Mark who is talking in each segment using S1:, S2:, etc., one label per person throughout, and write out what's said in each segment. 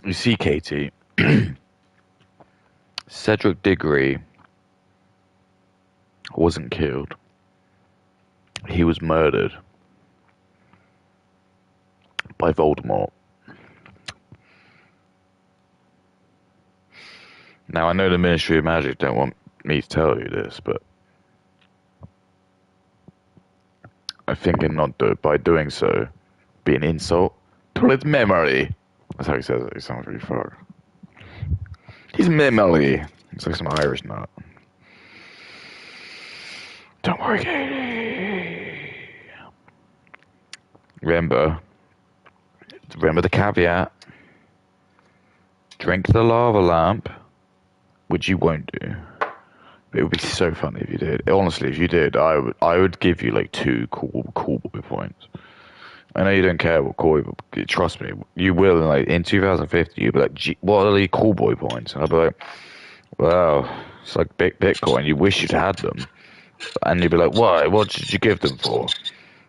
S1: You see, Katie, Cedric Diggory wasn't killed. He was murdered by Voldemort. Now, I know the Ministry of Magic don't want me to tell you this, but I think by doing so, be an insult to his memory. That's how he says it. He sounds really fucked. His memory. It's like some Irish nut. Don't worry, Katie. Remember the caveat. Drink the lava lamp, which you won't do. It would be so funny if you did. Honestly, if you did, I would give you like 2 cool boy points. I know you don't care about cool, but trust me, you will. Like in 2050, you'll be like, Gee, what are the cool boy points? And I'll be like, wow, it's like big Bitcoin. You wish you'd had them, and you'd be like, why? What did you give them for?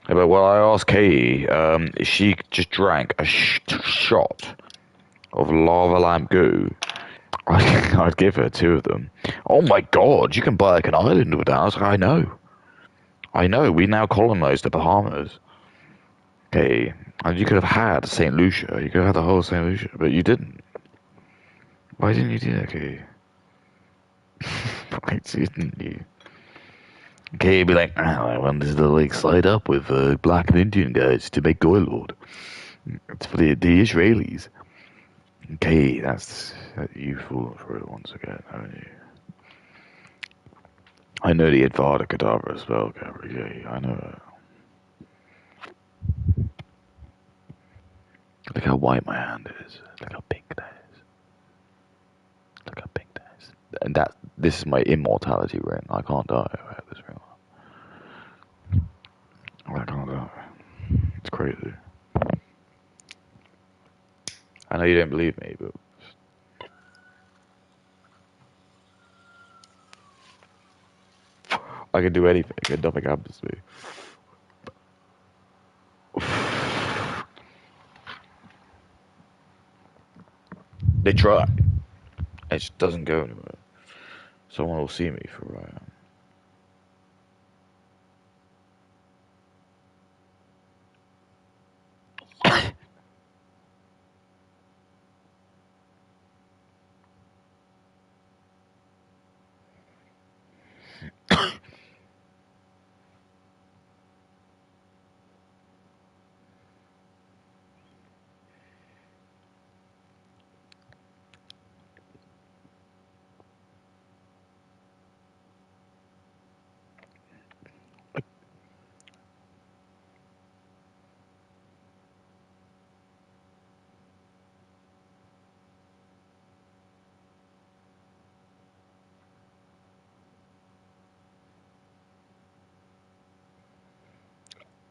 S1: I'd be like, well, I asked Katie if she just drank a shot of lava lamp goo. I'd give her 2 of them. Oh my god, you can buy like an island with that. I was like, I know. We now colonize the Bahamas. Okay, and you could have had St. Lucia. You could have had the whole St. Lucia, but you didn't. Why didn't you do that, Katie? Why didn't you? Katie would be like, I wanted to like side up with black and Indian guys to make Goy Lord. It's for the Israelis. Okay, that's you fallen for it once again, haven't you? I know the Advada Kedavra spell, Gabri. Yeah, I know it. Look how white my hand is. Look how pink that is. Look how pink that is. And this is my immortality ring. I can't die if I have this ring on. I can't die. It's crazy. I know you don't believe me, but I can do anything and nothing happens to me. They try. It just doesn't go anywhere. Someone will see me for who I am.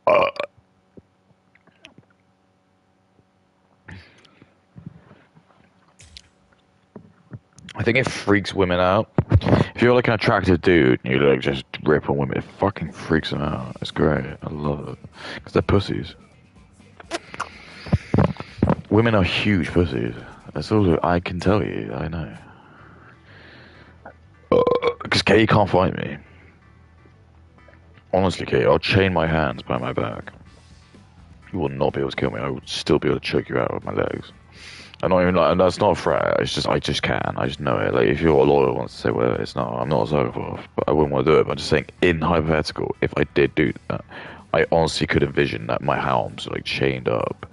S1: Uh, I think it freaks women out. If you're like an attractive dude and you like just rip on women, it fucking freaks them out. It's great. I love it. Because they're pussies. Women are huge pussies. That's all I can tell you. I know. Because Kay can't fight me. Honestly, Kay, I'll chain my hands behind my back. You will not be able to kill me. I would still be able to choke you out with my legs. I'm not even like, and that's not a threat. It's just I just can. I just know it. Like if your lawyer wants to say whatever, it's not. I'm not a psychopath, but I wouldn't want to do it. But I'm just saying, in hypothetical, if I did do that, I honestly could envision that my arms are like chained up,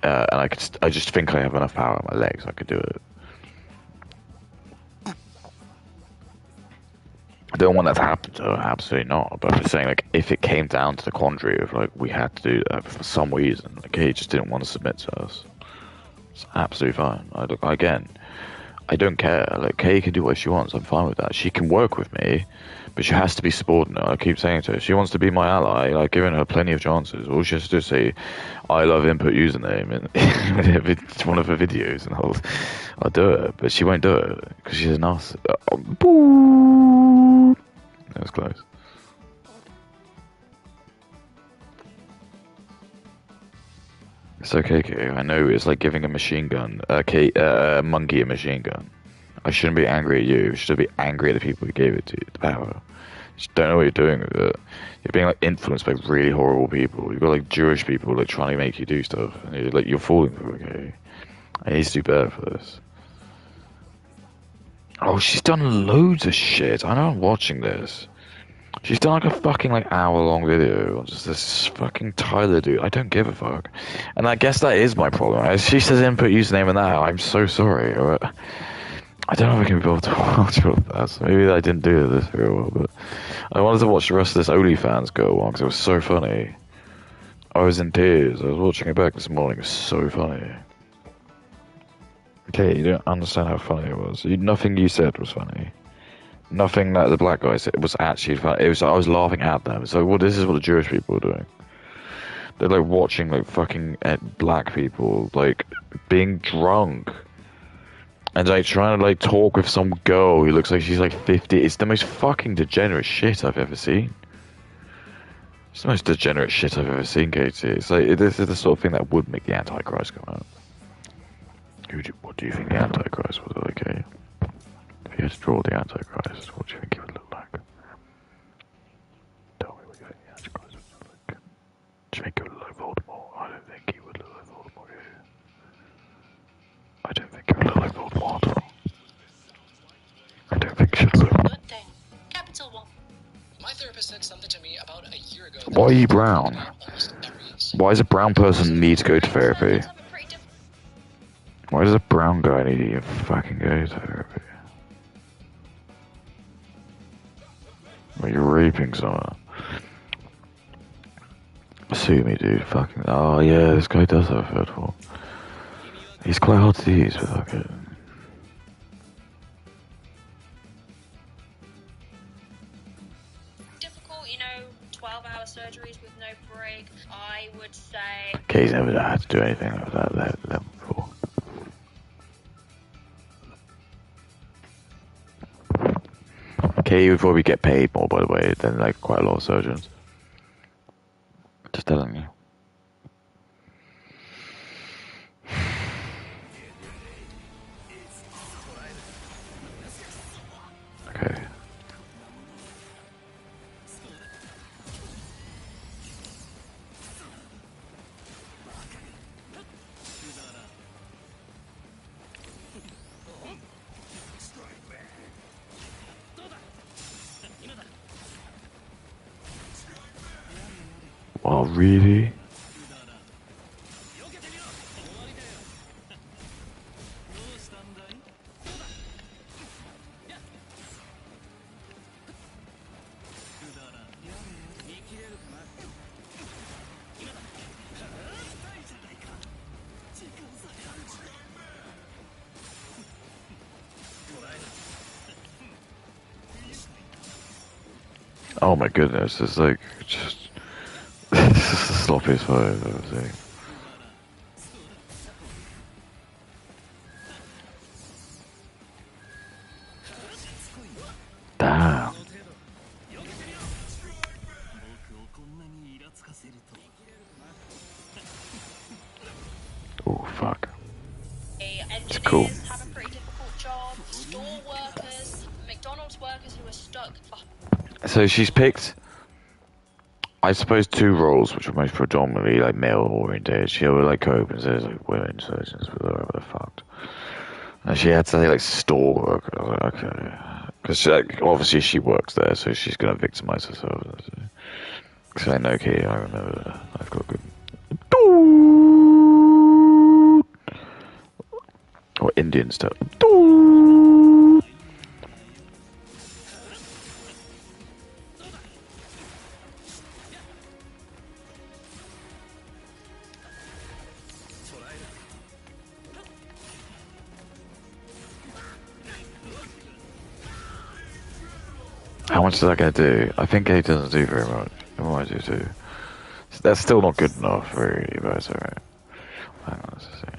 S1: and I could. I just think I have enough power in my legs. I could do it. I don't want that to happen to her, absolutely not. But I'm just saying, like, if it came down to the quandary of like we had to do that for some reason, like he just didn't want to submit to us. It's absolutely fine. I don't care. Like Kay can do what she wants. I'm fine with that. She can work with me, but she has to be subordinate. I keep saying to her, she wants to be my ally. Like giving her plenty of chances. All she has to do is say, "I love input username," and it's one of her videos, and I'll do it. But she won't do it because she's a narcissist. That was close. It's okay, Kay. I know it's like giving a machine gun, a monkey a machine gun. I shouldn't be angry at you. I should be angry at the people who gave it to you, the power. You just don't know what you're doing with it. You're being like influenced by really horrible people. You've got like Jewish people like trying to make you do stuff, and you're falling for it, okay? I need to do better for this. Oh, she's done loads of shit. I know I'm watching this. She's done like a fucking like hour-long video on just this fucking Tyler dude. I don't give a fuck. And I guess that is my problem. As she says input username and that, I'm so sorry. I don't know if I can be able to watch all of that. So maybe I didn't do this very well, but I wanted to watch the rest of this OnlyFans go on because it was so funny. I was in tears. I was watching it back this morning. It was so funny. Okay, you don't understand how funny it was. Nothing you said was funny. Nothing that the black guy said was actually funny. I was laughing at them. So well, this is what the Jewish people are doing. They're like watching like fucking black people like being drunk. And like trying to like talk with some girl who looks like she's like 50. It's the most fucking degenerate shit I've ever seen. It's the most degenerate shit I've ever seen, Katie. It's like this is the sort of thing that would make the Antichrist come out. What do you think the Antichrist would look like, Katie? If you had to draw the Antichrist, what do you think he would look like? Tell me what you think the Antichrist would look like. Do you think he would look like Voldemort? I don't think he would look like Voldemort. I don't think he would look like Voldemort. I don't think he should look.
S2: Good thing. Capital one. My therapist said something to me about a year ago.
S1: Why are you brown? Why does a brown person need to go to therapy? Why does a brown guy need to fucking go to therapy? Well, you're raping someone. Sue me, dude. Fucking. Oh, yeah, this guy does have a third fault. He's quite hard to use, but okay.
S2: Difficult, 12-hour surgeries with no break. I would say.
S1: Okay, he's never had to do anything like that level before. Okay, he would probably get paid more, by the way, than like quite a lot of surgeons. Just telling you. Okay. Oh, really? Oh my goodness, it's like just this is the sloppiest fight I've ever seen. Damn. Oh fuck. It's cool.
S2: Have a pretty difficult job. Store workers, McDonald's workers who are stuck.
S1: So she's picked, I suppose, two roles which are most predominantly like male oriented. She would like cope and says like women surgeons, but whatever the fuck. And she had to say like store worker. I was like, okay, because like, obviously she works there, so she's gonna victimize herself. So I know, okay, I remember that. I've got good. Or Indian stuff. How much is that going to do? I think it doesn't do very much. It might do too. That's still not good enough, really, but it's alright. Hang on, let's see.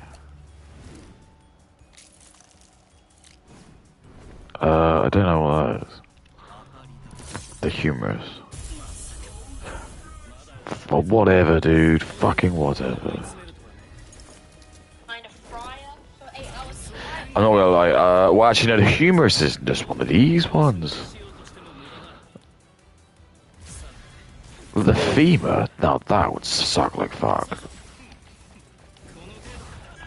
S1: I don't know what that is. The humorous. Well, whatever, dude. Fucking whatever. I'm not gonna lie. Well, actually, no. The humorous is just one of these ones. The femur. Now that would suck like fuck.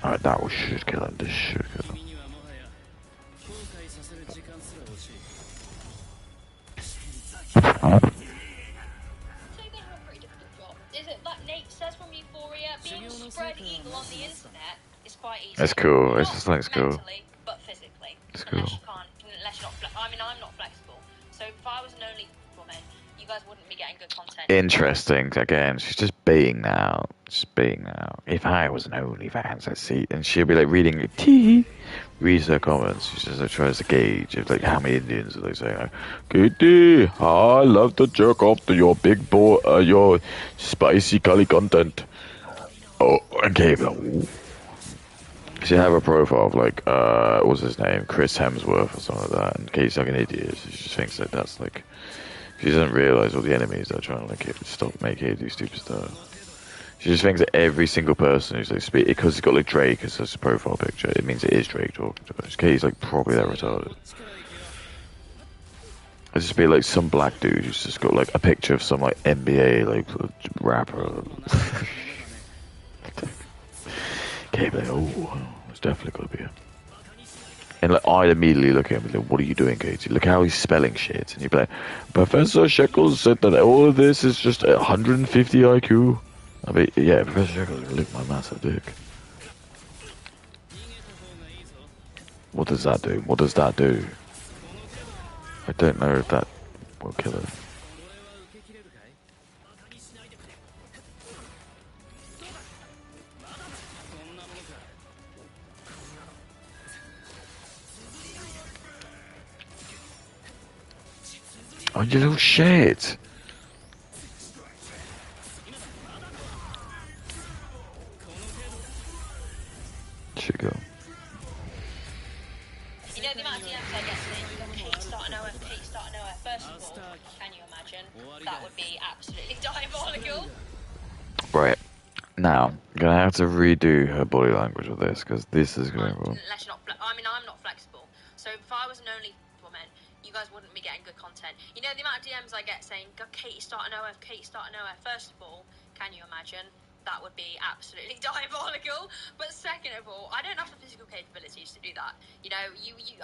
S1: Alright, that was should kill him. This should kill him.
S2: So they have a pretty difficult job. Is it like Nate says from Euphoria, being spread eagle on the internet is quite easy.
S1: It's cool. It's
S2: Not
S1: just like it's cool.
S2: mentally, but physically.
S1: It's cool.
S2: Unless you're not I mean, I'm not flexible. So if I was an only woman, you guys wouldn't be getting good content.
S1: Interesting. Again, she's just baiting now. Just baiting now. If I was an OnlyFans, I'd see, and she'll be like reading tea. Reads her comments. She just like, tries to gauge if like how many Indians are they saying like, Katie, I love to jerk off to your big boy, your spicy curly content. Oh, okay, but she have a profile of like, what's his name, Chris Hemsworth or something like that, and Katie's like an idiot. She just thinks that that's like, she doesn't realize all the enemies that are trying to like make Katie do stupid stuff. She just thinks that every single person who's like because it's got like Drake as his profile picture, it means it is Drake talking to her. Katie's like probably that retarded. It'd just be like some black dude who's just got like a picture of some like NBA like rapper. Katie like, oh, it's definitely gotta be him. And like I'd immediately look at him and be like, what are you doing, Katie? Look how he's spelling shit. And you'd be like, Professor Shekels said that all of this is just 150 IQ. I mean, yeah, Professor Shekels can lick my massive dick. What does that do? What does that do? I don't know if that will kill her. Oh, you little shit! Should go.
S2: You know the amount of DMs I get saying you got Kate starting OF, Kate starting OF. First of all, can you imagine? That would be absolutely diabolical.
S1: Right. Now, I'm gonna have to redo her body language with this, because this is going wrong.
S2: Unless you're not I mean, I'm not flexible. So if I was an only woman, you guys wouldn't be getting good content. You know the amount of DMs I get saying, got Kate starting OF, Kate starting OF. First of all, can you imagine? That would be absolutely diabolical. But second of all, I don't have the physical capabilities to do that. You know,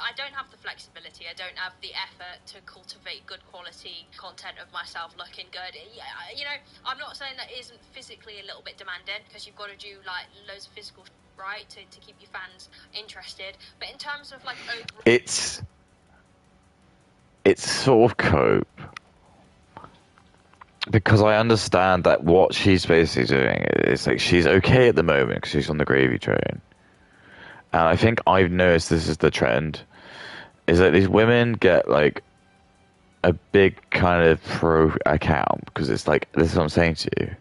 S2: I don't have the flexibility. I don't have the effort to cultivate good quality content of myself looking good. You know, I'm not saying that isn't physically a little bit demanding, because you've got to do like loads of physical right to keep your fans interested. But in terms of like overall,
S1: it's sort of cope. Because I understand that what she's basically doing is like she's okay at the moment because she's on the gravy train. And I think I've noticed this is the trend, is that these women get like a big kind of pro account because it's like, this is what I'm saying to you.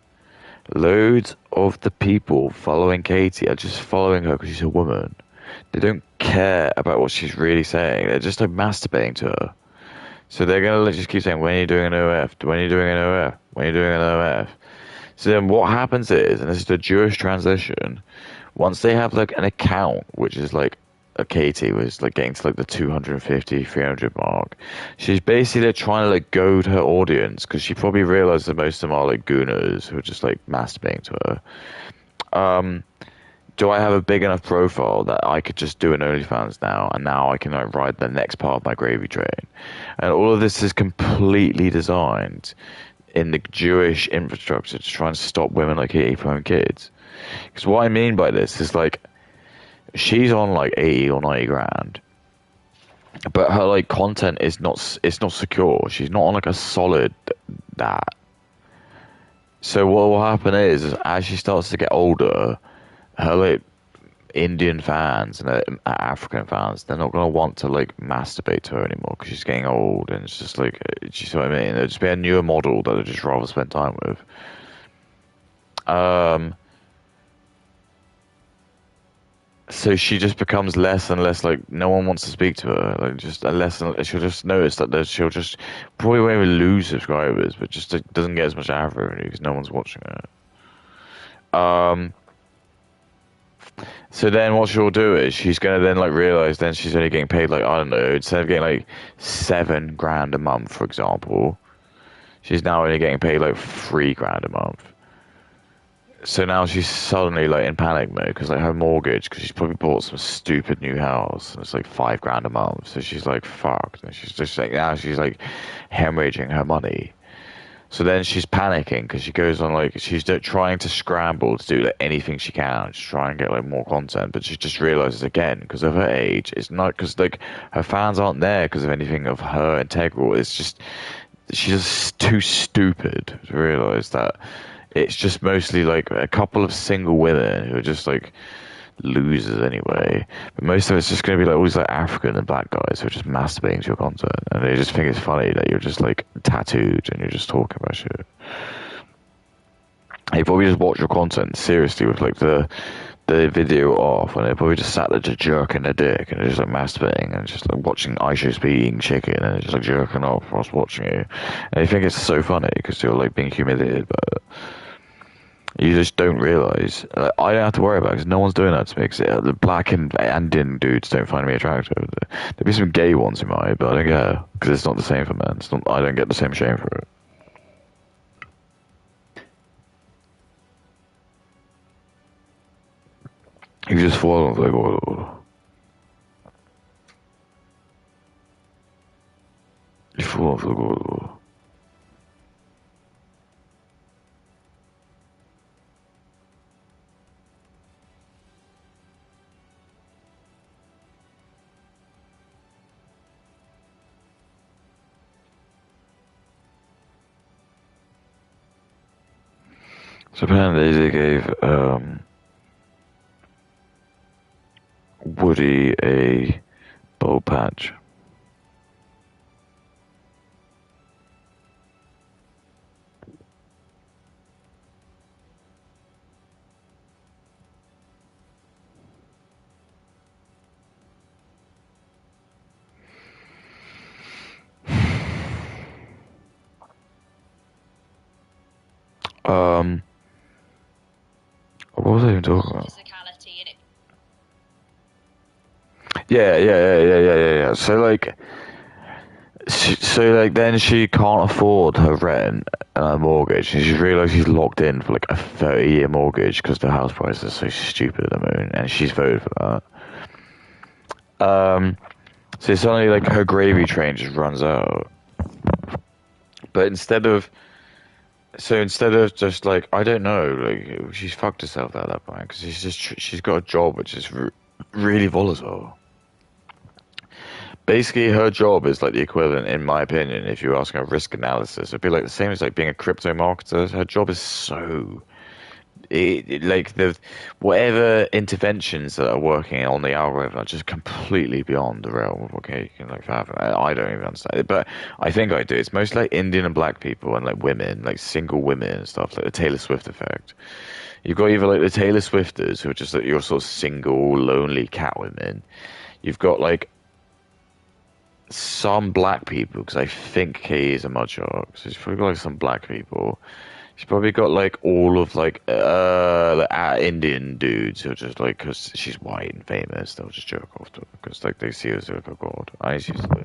S1: Loads of the people following Katie are just following her because she's a woman. They don't care about what she's really saying. They're just like masturbating to her. So they're going to just keep saying, when are you doing an OF? When are you doing an OF? When are you doing an OF? So then what happens is, and this is the Jewish transition, once they have like an account, which is like a Katie, which is like getting to like the 250, 300 mark, she's basically trying to like goad her audience, because she probably realized that most of them are like gooners who are just like masturbating to her. Do I have a big enough profile that I could just do an OnlyFans now, and now I can like ride the next part of my gravy train? And all of this is completely designed in the Jewish infrastructure to try and stop women like Katie from having kids. Because what I mean by this is like, she's on like 80 or 90 grand, but her like content is it's not secure. She's not on like a solid that. So what will happen is as she starts to get older, her like Indian fans and African fans, they're not gonna want to like masturbate to her anymore because she's getting old, and it's just like, you see what I mean? There'll just be a newer model that they'd just rather spend time with. So she just becomes less and less like, no one wants to speak to her. Like just less and she'll just notice that she'll just probably won't even lose subscribers, but just doesn't get as much ad revenue because no one's watching her. So then what she'll do is she's gonna then like realize then she's only getting paid like I don't know, instead of getting like 7 grand a month, for example, she's now only getting paid like 3 grand a month. So now she's suddenly like in panic mode because like her mortgage, because she's probably bought some stupid new house and it's like 5 grand a month. So she's like fucked, and she's just like now she's like hemorrhaging her money. So then she's panicking because she goes on like she's trying to scramble to do like anything she can to try and get like more content, but she just realizes again because of her age, it's not because like her fans aren't there because of anything of her integral. It's just she's just too stupid to realize that it's just mostly like a couple of single women who are just like losers anyway. But most of it's just going to be like all these like African and black guys who are just masturbating to your content, and they just think it's funny that you're just like tattooed and you're just talking about shit. They probably just watch your content seriously with like the video off, and they probably just sat there just jerking their dick and they're just like masturbating and just like watching Aisha eating chicken and they're just like jerking off whilst watching you. And they think it's so funny because you're like being humiliated, but you just don't realize. I don't have to worry about it because no one's doing that to me. Cause the black and Indian dudes don't find me attractive. There'll be some gay ones who might, but I don't care because it's not the same for men. It's not, I don't get the same shame for it. You just fall off like, oh, you fall off like, oh. So apparently they gave Woody a bowl patch. Um, what was I even talking about?
S2: Physicality in it.
S1: Yeah. So like, so like then she can't afford her rent and her mortgage, and she's realised she's locked in for like a 30-year mortgage because the house price is so stupid at the moment, and she's voted for that. So suddenly like her gravy train just runs out, but instead of just like I don't know, like she's fucked herself at that point because she's got a job which is really volatile. Basically, her job is like the equivalent, in my opinion, if you're asking a risk analysis, it'd be like the same as like being a crypto marketer. Her job is so like the whatever interventions that are working on the algorithm are just completely beyond the realm of okay you can like fathom. I don't even understand it, but I think I do. It's mostly like Indian and black people and like women, like single women and stuff, like the Taylor Swift effect. You've got either like the Taylor Swifters who are just like your sort of single, lonely cat women. You've got like some black people because I think he is a mudshot. So he's probably got like some black people. She's probably got like all of like Indian dudes who are just like because she's white and famous, they'll just jerk off to her because like they see her as like a god. I used to do.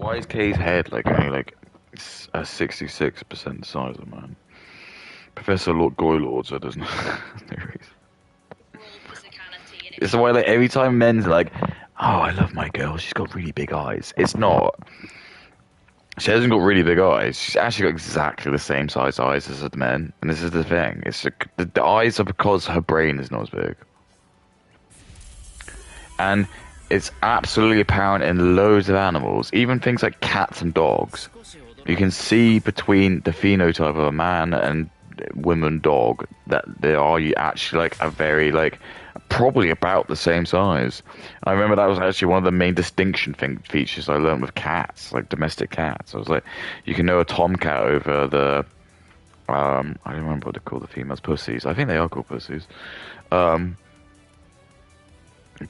S1: Why is Kay's head like only like a 66% size of man? Professor Lord Goylord, so doesn't. No reason.
S2: Raw physicality. And
S1: It's why like every time men's like, oh, I love my girl. She's got really big eyes. It's not. She hasn't got really big eyes. She's actually got exactly the same size eyes as the men. And this is the thing. The eyes are because her brain is not as big. And it's absolutely apparent in loads of animals, even things like cats and dogs. You can see between the phenotype of a man and woman dog that they are actually like a very like probably about the same size. I remember that was actually one of the main distinction features I learned with cats, like domestic cats. I was like, you can know a tomcat over the I don't remember what they call the females, pussies. I think they are called pussies.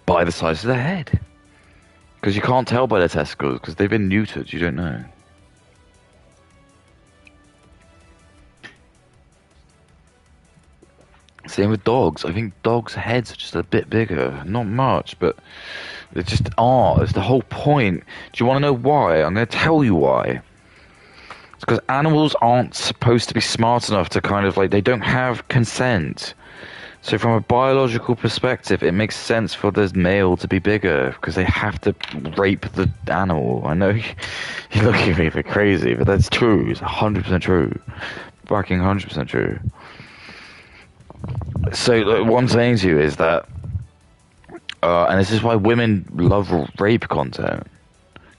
S1: By the size of their head, because you can't tell by their testicles because they've been neutered. You don't know. Same with dogs. I think dogs' heads are just a bit bigger. Not much, but they just are. It's the whole point. Do you want to know why? I'm going to tell you why. It's because animals aren't supposed to be smart enough to kind of like, they don't have consent. So from a biological perspective, it makes sense for the male to be bigger because they have to rape the animal. I know you're looking at me for crazy, but that's true. It's 100% true. Fucking 100% true. So what I'm saying to you is that, and this is why women love rape content,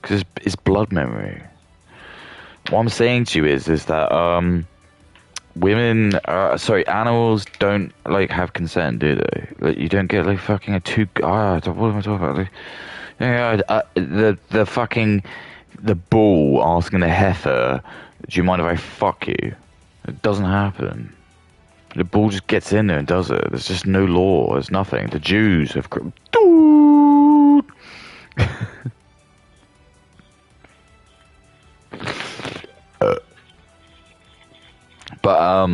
S1: because it's blood memory. What I'm saying to you is that animals don't like have consent, do they? Like, you don't get like fucking what am I talking about? Like, the bull asking the heifer, do you mind if I fuck you? It doesn't happen. The bull just gets in there and does it. There's just no law. There's nothing. The Jews have. But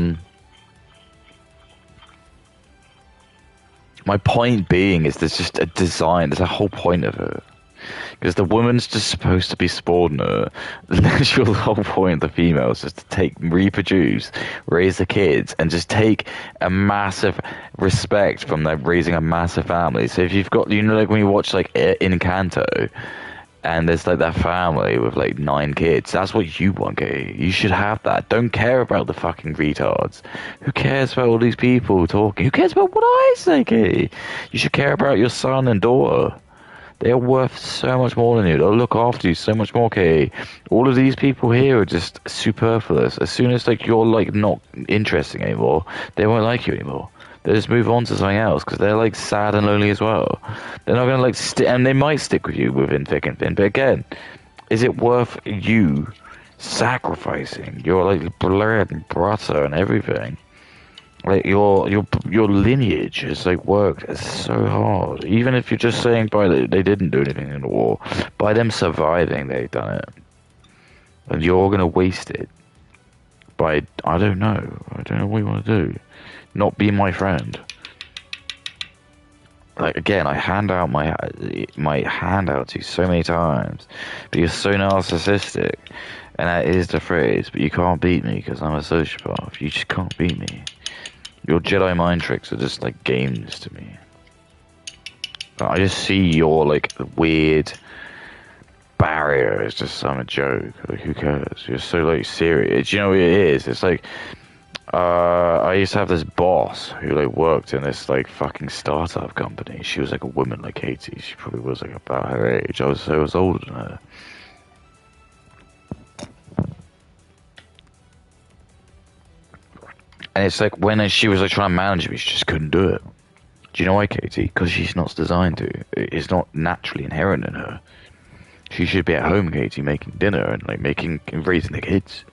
S1: my point being is there's just a design. There's a whole point of it. Because the woman's just supposed to be subordinate. The natural whole point of the female is just to reproduce, raise the kids, and just take a massive respect from them raising a massive family. So if you've got, like when you watch like Encanto, and there's like that family with like 9 kids, that's what you want, Katie. You should have that. Don't care about the fucking retards. Who cares about all these people talking? Who cares about what I say, Katie? You should care about your son and daughter. They are worth so much more than you. They'll look after you so much more, Katie. All of these people here are just superfluous. As soon as like you're like not interesting anymore, they won't like you anymore. They just move on to something else because they're like sad and lonely as well. They're not gonna like and they might stick with you within thick and thin. But again, is it worth you sacrificing your like bread and butter and everything? Like your lineage has like worked so hard. Even if you're just saying they didn't do anything in the war, by them surviving they've done it, and you're gonna waste it by I don't know what you want to do. Not be my friend. Like again, I hand out my hand out to you so many times, but you're so narcissistic, and that is the phrase. But you can't beat me because I'm a sociopath. You just can't beat me. Your Jedi mind tricks are just like games to me. I just see your like weird barrier as just some joke. Like who cares? You're so like serious. Do you know what it is? It's like I used to have this boss who like worked in this like fucking startup company. She was like a woman like Katie. She probably was like about her age. I was older than her. And it's like when she was like trying to manage me, she just couldn't do it. Do you know why, Katie? Because she's not designed to. It's not naturally inherent in her. She should be at home, Katie, making dinner and like raising the kids.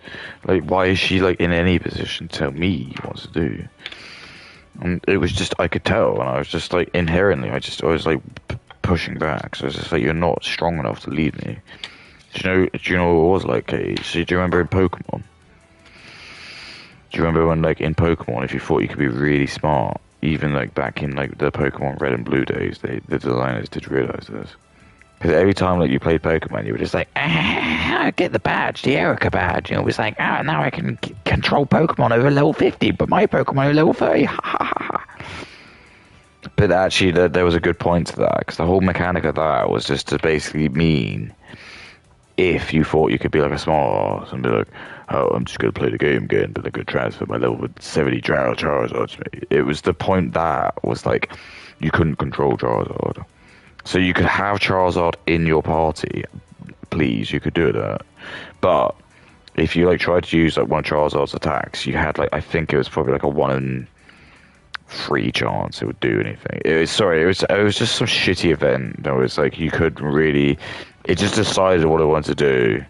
S1: Like, why is she like in any position to tell me what to do? And it was just I could tell, and I was just like inherently, I was like pushing back. So it's just like you're not strong enough to lead me. Do you know what it was like, Katie? So do you remember in Pokemon? Do you remember when, like, in Pokemon, if you thought you could be really smart, even, like, back in, like, the Pokemon Red and Blue days, the designers did realize this. Because every time like you played Pokemon, you were just like, get the badge, the Erica badge. You know, it was like, now I can control Pokemon over level 50, but my Pokemon are level 30. But actually, there was a good point to that, because the whole mechanic of that was just to basically mean if you thought you could be like a smart ass and be like, oh, I'm just going to play the game again, but I could transfer my level 70 Charizard to me. It was the point that was like, you couldn't control Charizard. So you could have Charizard in your party, please, you could do that. But if you like tried to use like one of Charizard's attacks, you had like, I think it was probably like a 1 in 3 chance it would do anything. It was just some shitty event that was like you couldn't really. It just decided what it wanted to do.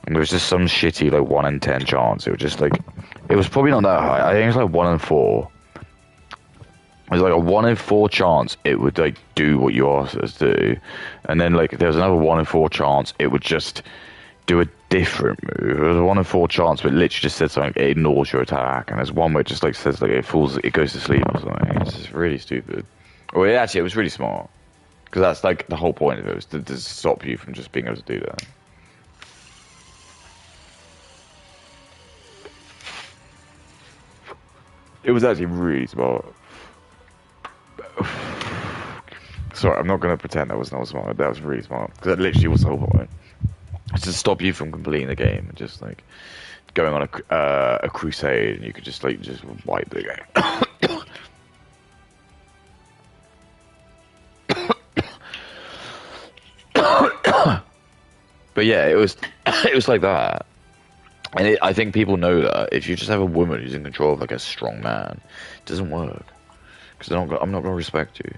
S1: And there was just some shitty like 1 in 10 chance. It was just like it was probably not that high. I think it was like 1 in 4. It was like a 1 in 4 chance it would like do what you asked it to do, and then like there was another 1 in 4 chance it would just do a different move. It was a 1 in 4 chance, but it literally just said something. It ignores your attack, and there's one where it just like says like it goes to sleep or something. It's just really stupid. Well, it was really smart, because that's like the whole point of it, was to stop you from just being able to do that. It was actually really smart. Sorry, I'm not going to pretend that was not smart. That was really smart, because that literally was the whole point. It's to stop you from completing the game and just like going on a crusade, and you could just wipe the game. But yeah, it was like that, and I think people know that if you just have a woman who's in control of like a strong man, it doesn't work, because I'm not gonna respect you.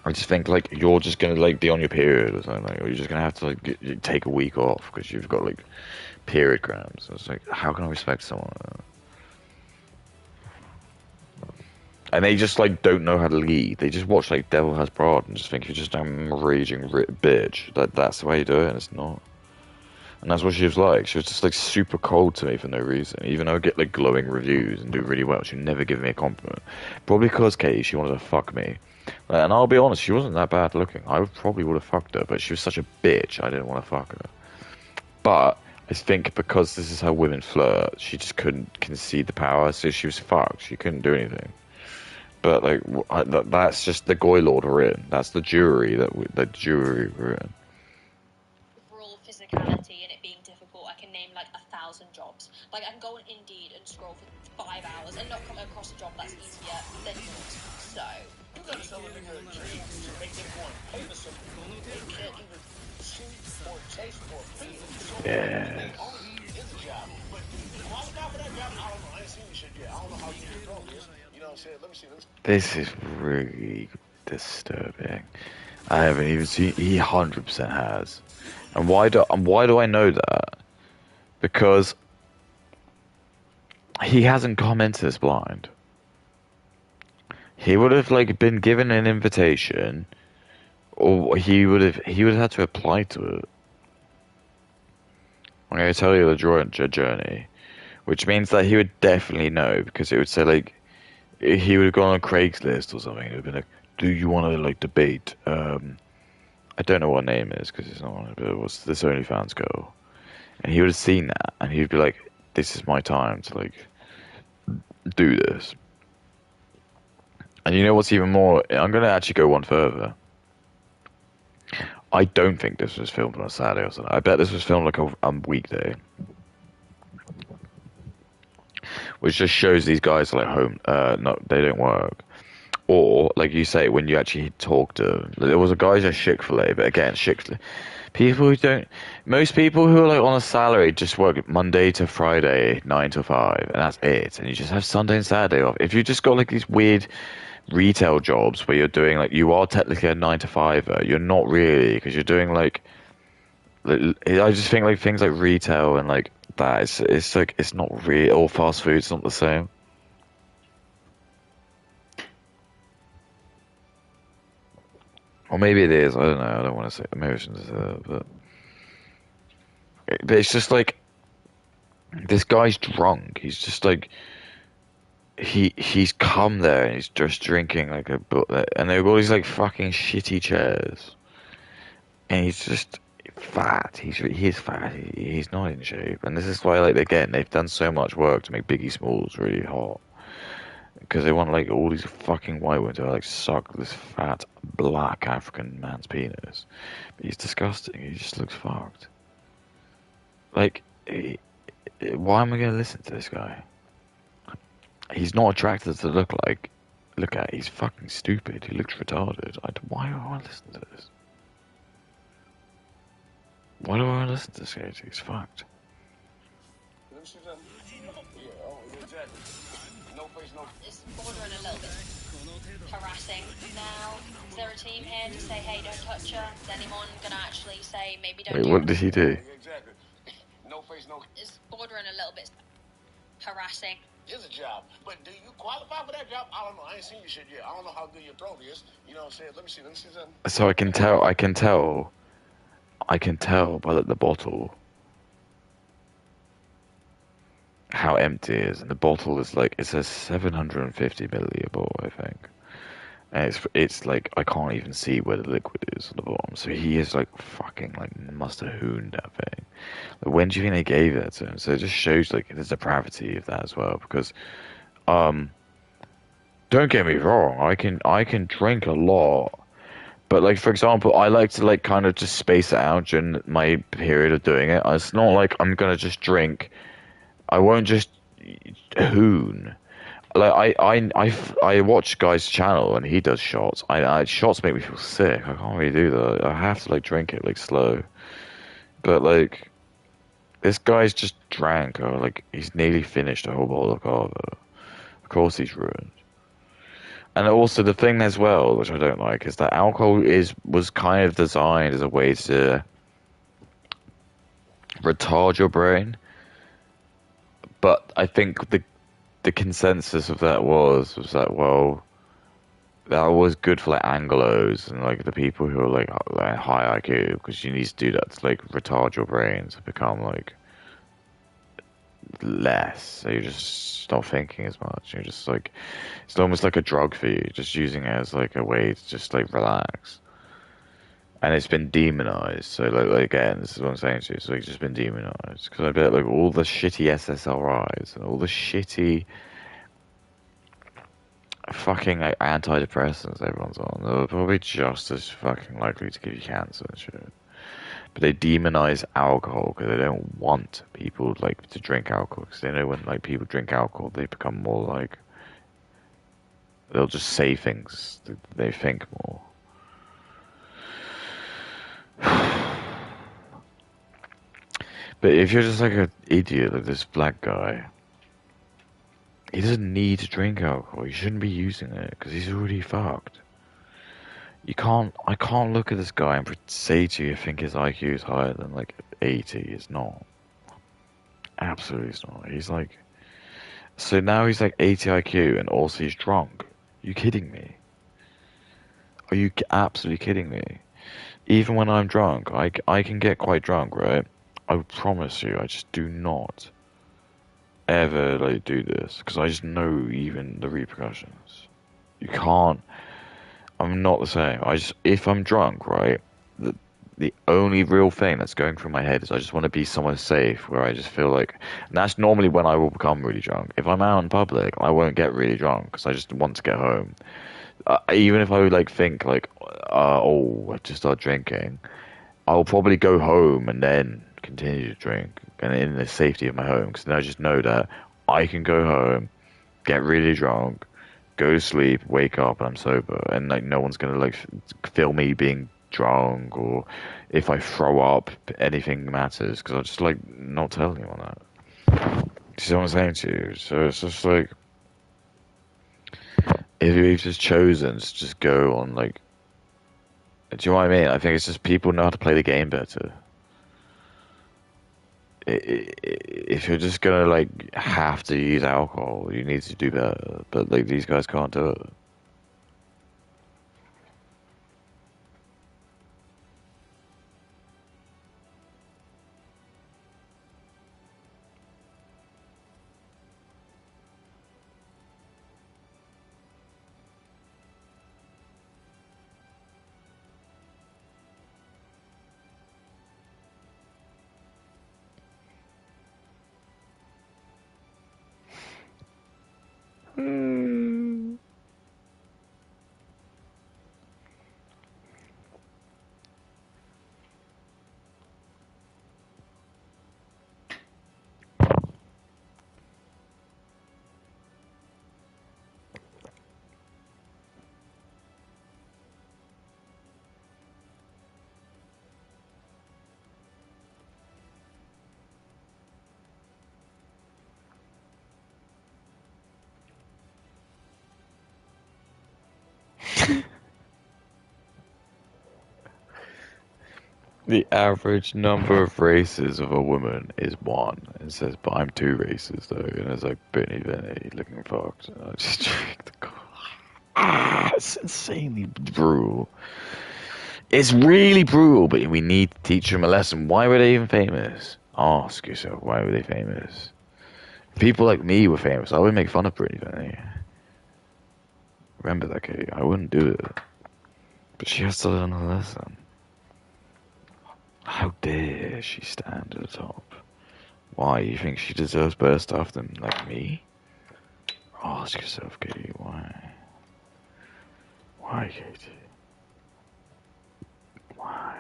S1: I just think like you're just gonna like be on your period or something, or you're just gonna have to like take a week off because you've got like period cramps. So it's like, how can I respect someone like that? And they just like don't know how to lead. They just watch like Devil Has Prada and just think you're just a raging bitch. That's the way you do it, and it's not. And that's what she was like. She was just like super cold to me for no reason. Even though I get like glowing reviews and do really well, she never give me a compliment. Probably because Katie, she wanted to fuck me. And I'll be honest, she wasn't that bad looking. I probably would have fucked her, but she was such a bitch, I didn't want to fuck her. But I think because this is how women flirt, she just couldn't concede the power, so she was fucked. She couldn't do anything. But like, that's just the Goy Lord we're in. That's the jury the jury we're in.
S2: Overall physicality and it being difficult, I can name like 1,000 jobs. Like I can go on Indeed and scroll for 5 hours and not come across a job that's easier than yours. So. You gotta sell a nigga a dream to make them want to pay the something. They can't even see or taste or feel. So
S1: yes.
S2: It's a job. But qualify for that job, I don't know. I ain't seen this shit yet. I don't know how you control this. You know what I'm saying? Let me see.
S1: This is really disturbing. I haven't even seen. He 100% has. And why do I know that? Because he hasn't come into this blind. He would have like been given an invitation, or he would have had to apply to it. I'm going to tell you the journey, which means that he would definitely know, because it would say like he would have gone on Craigslist or something. It would have been like, do you want to like debate? I don't know what her name is because it's not on it, but it was this OnlyFans girl, and he would have seen that, and he'd be like, this is my time to like do this. And you know what's even more? I'm going to actually go one further. I don't think this was filmed on a Saturday or something. I bet this was filmed like a weekday. Which just shows these guys are like home. No, they don't work. Or, like you say, when you actually talk to them. There was a guy at Chick-fil-A, but again, Chick-fil-A. People who don't... Most people who are like on a salary just work Monday to Friday, 9 to 5, and that's it. And you just have Sunday and Saturday off. If you just got like these weird retail jobs where you're doing like, you are technically a 9 to 5er, you're not really, because you're doing like... I just think like things like retail and like that, it's like, it's not real, or fast food, it's not the same. Or maybe it is, I don't know, I don't want to say, maybe I shouldn't say that, but it's just like, this guy's drunk, he's just like, he's come there and he's just drinking like and there were all these like fucking shitty chairs. and he's just fat. He's fat. He's not in shape, and this is why, like, again, they've done so much work to make Biggie Smalls really hot because they want like all these fucking white women to like suck this fat black African man's penis. But he's disgusting. He just looks fucked. Like, why am I gonna listen to this guy? He's not attractive to look like. Look at, he's fucking stupid. He looks retarded. Why do I want to listen to this? Why do I want to listen to this guy? He's fucked.
S2: It's bordering a little bit harassing now. Is there a team here to say, hey, don't touch her? Is anyone gonna actually say, maybe don't do
S1: Wait, what did he do?
S3: Exactly. No face, no.
S2: It's bordering a little bit harassing.
S3: It's a job, but do you qualify for that job? I don't know. I ain't seen your shit yet. I don't know how good your throat is. You know what I'm saying? Let me see something.
S1: So I can tell by the bottle how empty it is, and the bottle is like, it says 750 milliliter bottle, I think, and it's like I can't even see where the liquid is on the bottom. So he is like fucking like must have hooned that thing. Like, when do you think they gave that to him? So it just shows like the depravity of that as well. Because don't get me wrong, I can drink a lot. But, like, for example, I like to, like, kind of just space it out during my period of doing it. It's not like I'm going to just drink. I won't just hoon. Like, I watch Guy's channel, and he does shots. Shots make me feel sick. I can't really do that. I have to, like, drink it, like, slow. But, like, this guy's just drank, or, like, he's nearly finished a whole bottle of Cava. Of course he's ruined. And also the thing as well, which I don't like, is that alcohol was kind of designed as a way to retard your brain. But I think the consensus of that was that, well, that was good for like Anglos and like the people who are like high IQ, because you need to do that to like retard your brain to become like less, so you just stop thinking as much. You're just like, it's almost like a drug for you, just using it as like a way to just like relax. And it's been demonized. So like again, this is what I'm saying to you. It's like just been demonized because I bet like all the shitty SSRIs and all the shitty fucking like antidepressants everyone's on, they're probably just as fucking likely to give you cancer and shit. But they demonize alcohol because they don't want people like to drink alcohol, because they know when like people drink alcohol, they become more like, they'll just say things, they think more. But if you're just like an idiot, like this black guy, he doesn't need to drink alcohol. He shouldn't be using it because he's already fucked. I can't look at this guy and say to you, I think his IQ is higher than like 80. It's not. Absolutely it's not. He's like, so now he's like 80 IQ and also he's drunk. Are you kidding me? Are you absolutely kidding me? Even when I'm drunk, I can get quite drunk, right? I promise you, I just do not ever like do this because I just know even the repercussions. You can't. I'm not the same. If I'm drunk, right, the only real thing that's going through my head is I just want to be somewhere safe where I just feel like, and that's normally when I will become really drunk. If I'm out in public, I won't get really drunk because I just want to get home. Even if I would like think like, oh, I just start drinking, I'll probably go home and then continue to drink and in the safety of my home, because then I just know that I can go home, get really drunk, go to sleep, wake up, and I'm sober, and like no one's gonna like feel me being drunk, or if I throw up, anything matters, because I'll just like not tell anyone that. You see what I'm saying to you? So it's just like, if you've just chosen to just go on like, do you know what I mean? I think it's just people know how to play the game better. If you're just gonna like have to use alcohol, you need to do better. But like these guys can't do it. The average number of races of a woman is one. It says, but I'm two races though, and it's like Brittany Vinny looking fucked. And I just it's insanely brutal. It's really brutal, but we need to teach them a lesson. Why were they even famous? Ask yourself, why were they famous? If people like me were famous, I would make fun of Brittany Vinny. Remember that, Kate? I wouldn't do it. But she has to learn a lesson. How dare she stand at the top? Why? You think she deserves better stuff than, like, me? Ask yourself, Katie, why? Why, Katie? Why?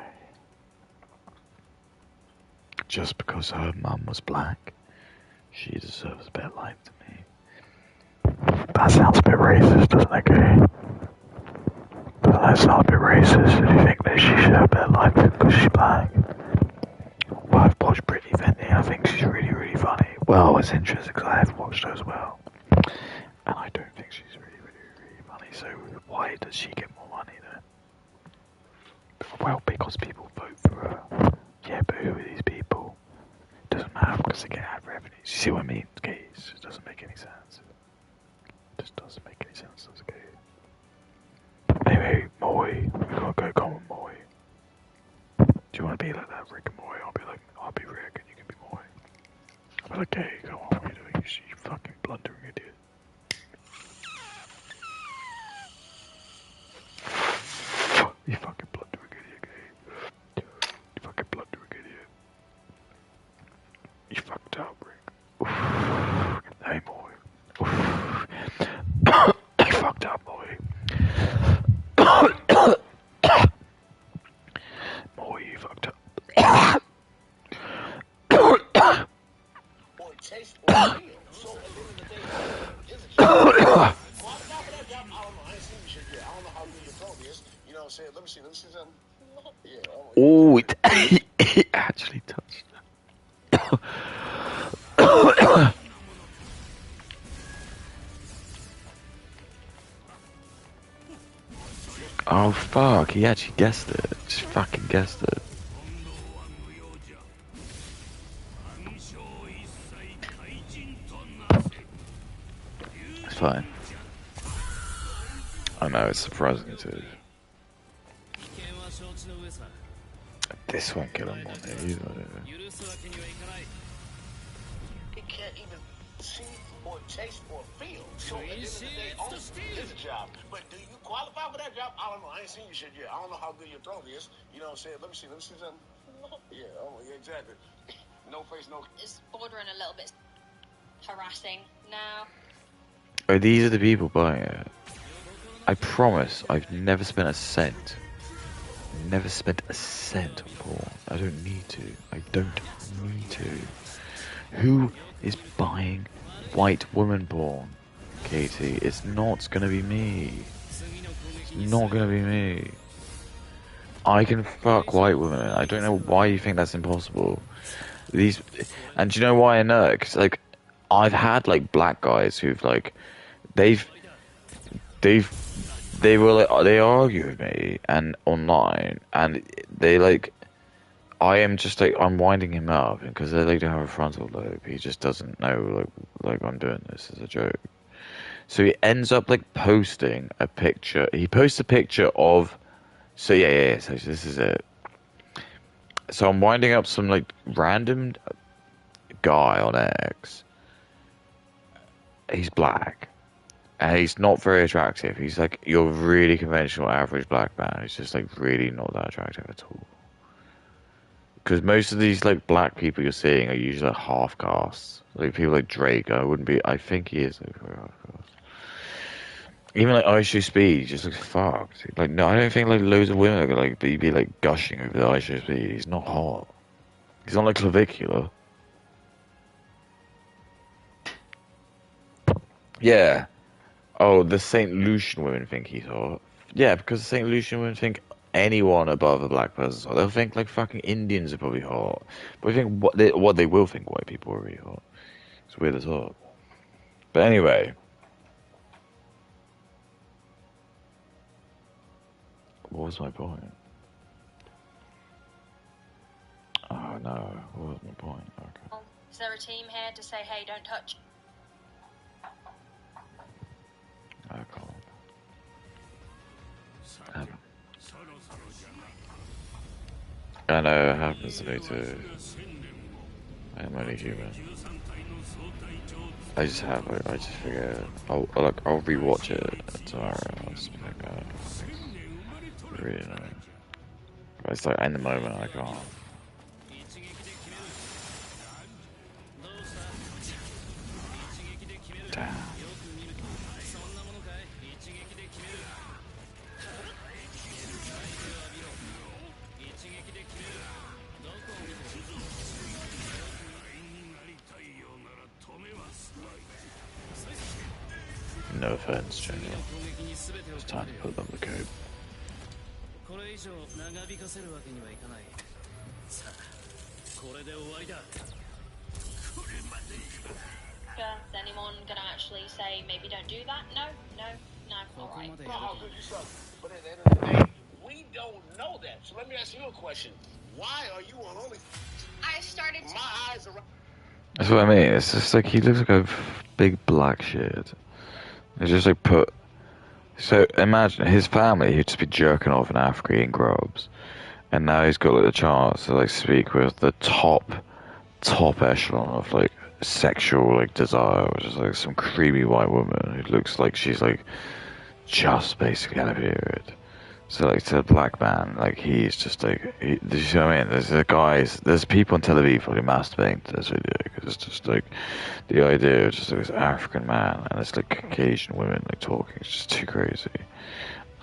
S1: Just because her mum was black, she deserves a better life than me. That sounds a bit racist, doesn't it, Katie? Doesn't that sound a bit racist? Do you think that she should have a better life because she's black? Well, I've watched Brittany Vinny. I think she's really, really funny. Well, it's interesting because I have watched her as well. And I don't think she's really, really, really funny. So why does she get more money then? Well, because people vote for her. Yeah, but who are these people? It doesn't matter because they get ad revenues. You see what I mean? Okay, it doesn't make any sense. It just doesn't make any sense, does it? Anyway, Moy, we gotta go common Moy. Do you want to be like that, Rick and Moy? I'll be Rick and you can be Moy. I'll be like, hey, come on, what are you doing? You fucking blundering idiot. You fucking blundering idiot, gay. You fucking blundering idiot. You fucked up, Rick. Oof. Hey, Moy. Oof. You fucked up, Moy. Moy, you fucked up.
S3: Or taste or feel. So at the end of the day, is a job. Qualify for that job? I don't know. I ain't seen you shit yet. I don't know how good your throat is. You know what I'm saying? Let me see something. Yeah.
S1: Oh, it actually touched. Oh fuck, he actually guessed it. Just fucking guessed it. It's fine. I know, it's surprising too. This won't kill him one day either.
S3: He can't even see or taste or feel. So at the end of the day, only is a job. But do you qualify for that job? I don't know. I ain't seen you shit yet. I don't know how good your throat is. You know what I'm saying? Let me see something. Yeah, exactly. No face, no.
S2: It's bordering a little bit harassing now.
S1: Oh, these are the people buying it. I promise, I've never spent a cent. Never spent a cent on porn. I don't need to. I don't need to. Who is buying white woman porn, Katie? It's not gonna be me. It's not gonna be me. I can fuck white women. I don't know why you think that's impossible. And do you know why I know? Because like, I've had like black guys who've like, they were like, they argue with me and online, and they like, I am just like, I'm winding him up because they like to have a frontal lobe. He just doesn't know like I'm doing this as a joke. So he ends up like posting a picture. He posts a picture of. So yeah. So this is it. So I'm winding up some like random guy on X. He's black. And he's not very attractive. He's like your really conventional average black man. He's just like really not that attractive at all. Because most of these like black people you're seeing are usually like half castes. Like people like Drake, I think he is like half caste. Even like ISO Speed, he just looks fucked. Like no, I don't think like loads of women are gonna like be like gushing over the ISO Speed. He's not hot. He's not like clavicular. Yeah. Oh, the St. Lucian women think he's hot. Yeah, because the St. Lucian women think anyone above a black person's hot. They'll think like fucking Indians are probably hot. But I think what they will think white people are really hot. It's weird as hell. But anyway. What was my point? no, what was my point? Okay.
S2: Is there a team here to say, hey, don't touch?
S1: I can't. I know it happens to me too. I'm only human. I just forget. I'll rewatch it tomorrow. I'll just be like, oh, really annoying. But it's like in the moment I can't. Damn. No offense, General. It's time to put on the coat.
S2: Is anyone gonna actually say maybe don't do that? No, alright.
S3: But at the end of the day, we don't know that. So let me ask you a question. Why are you on only?
S2: I started to...
S3: My eyes are...
S1: That's what I mean. It's just like he looks like a big black shit. It's just like put. So imagine his family. He'd just be jerking off in Africa eating grubs, and now he's got like the chance to like speak with the top echelon of like sexual like desire, which is like some creamy white woman who looks like she's like just basically had a period. So like to a black man, like he's just like, you see what I mean? There's people on Tel Aviv fucking masturbating to this video because it's just like the idea of just like, this African man and this like Caucasian women like talking. It's just too crazy,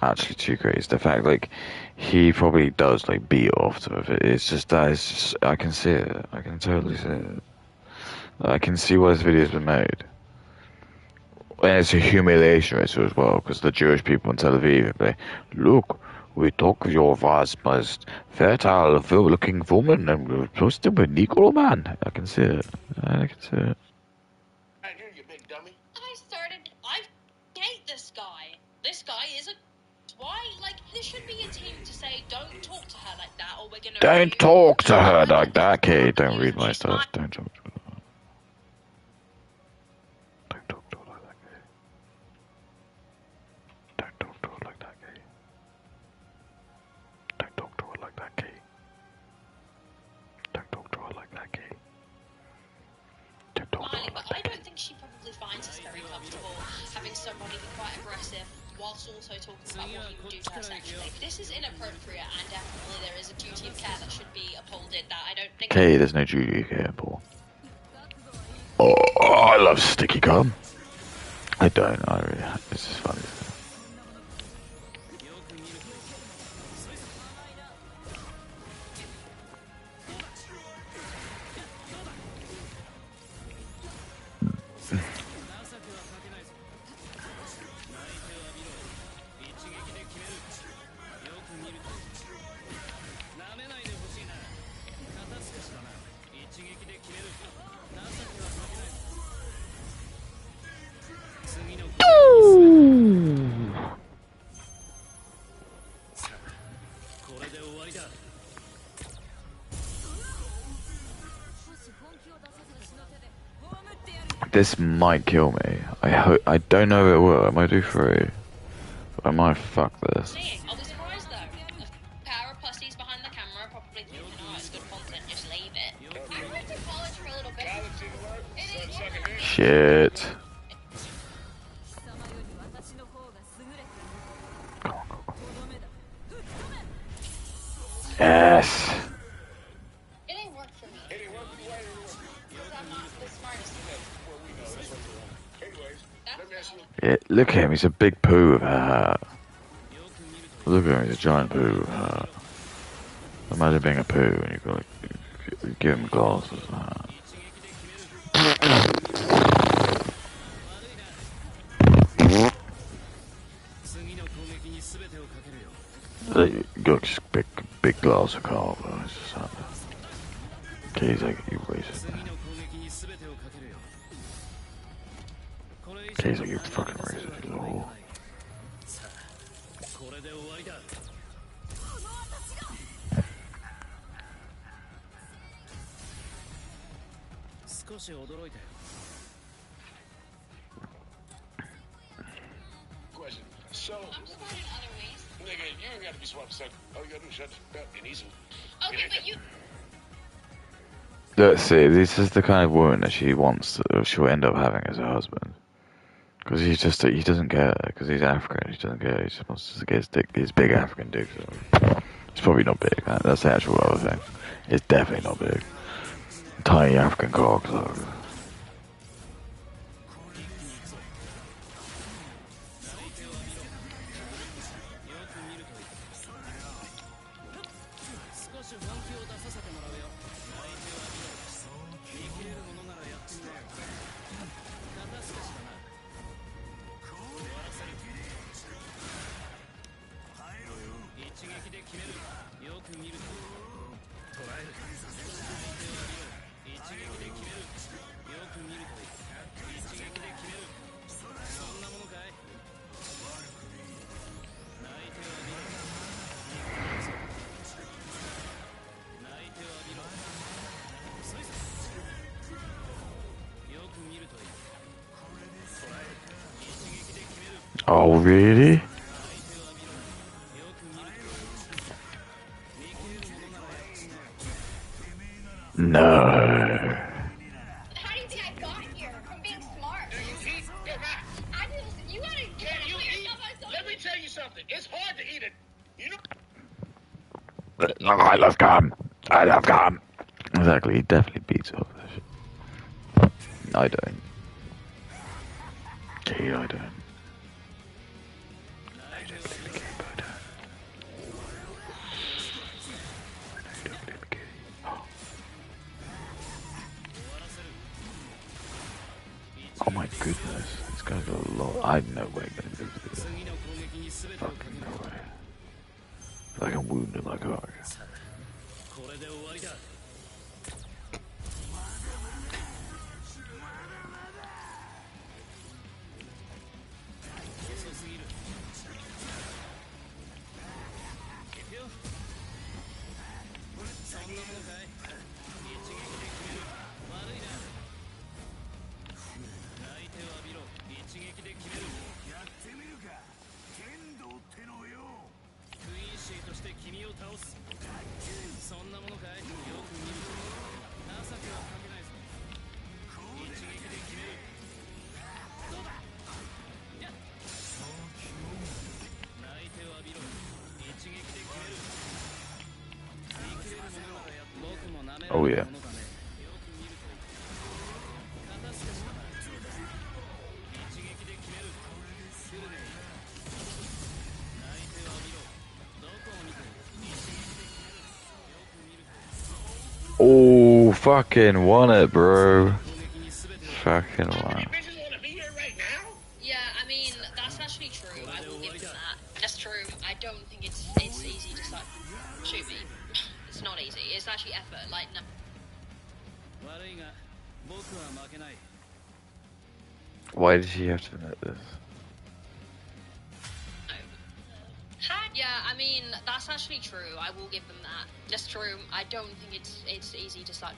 S1: actually too crazy. The fact like he probably does like beat off to it. It's just that it's just I can see it. I can totally see it. I can see why this video's been made. And it's a humiliation ritual as well, because the Jewish people in Tel Aviv, they look, we talk of your vast, most fertile, looking woman, and we're supposed to be a Negro man. I can see it. I can see it.
S3: I hear you, big dummy.
S2: I hate this guy. This guy is a... Why? Like, there should be a team to say, don't talk to her like that, or we're gonna...
S1: Don't talk to her like that, kid. Don't read my stuff. Don't talk to her.
S2: But I don't think she probably finds this very comfortable, having somebody be quite aggressive whilst also talking about what he would do to her sexually. This is inappropriate, and definitely there is a duty of care that should be upholded that I don't think...
S1: Okay, there's no duty of care, Paul. Oh, I love sticky gum. I don't, it's just funny. This might kill me. I don't know if it will. I might do 3. But I might fuck this.
S2: I'll be surprised though. A pair of pussies behind the camera probably thinking, oh, it's good content, just leave it. I went to college for a little bit.
S1: Shit. Yes.
S2: It ain't work for me. Because I'm not the smartest.
S1: Yeah, look at him, he's a big poo of hair. Look at him, he's a giant poo of hair. Imagine being a poo and you got like, you give him glasses and that. You got just big glass of carbon, it's just like that. Okay, he's like, you racist man. Okay, he's like, you fucking racist, you little whore.
S3: Question. So,
S2: I'm smart in other ways.
S3: nigga, you ain't got to be smart for sex. All you got to do is shut the fuck up and eat some.
S2: Okay, but you.
S1: Let's see, this is the kind of woman that she wants to, she'll end up having as a husband. Because he doesn't care, because he's African, he doesn't care, he just wants to get his dick, his big African dick. So it's probably not big, that's the actual other thing. It's definitely not big. Tiny African cock, so. Oh, really? No.
S2: How do you think I got here? From being smart.
S3: Do you eat? You're not.
S2: I just. You gotta. You
S3: Can
S2: gotta
S3: you
S2: put
S3: eat?
S2: yourself on social.
S3: Let me tell you something. It's hard to eat it. You know.
S1: I love gum. I love gum. Exactly, he definitely beats off this shit. I don't. Gay, I don't. I don't believe in gay, but I don't. I know you don't believe in gay. Oh my goodness, this guy's got a lot. I know we're gonna go through this. Fucking no way. Like I'm wounded like a hog. Oh yeah. Oh, fucking won it, bro. Fucking won it.
S3: Bitches want to be here right now?
S2: Yeah, I mean that's actually true. I will give them that. That's true. I don't think it's easy to start shoot me. It's not easy. It's actually effort. Like no.
S1: Why did she have to admit this?
S2: Yeah, I mean that's actually true. I will give them that. That's true. I don't think it's easy to start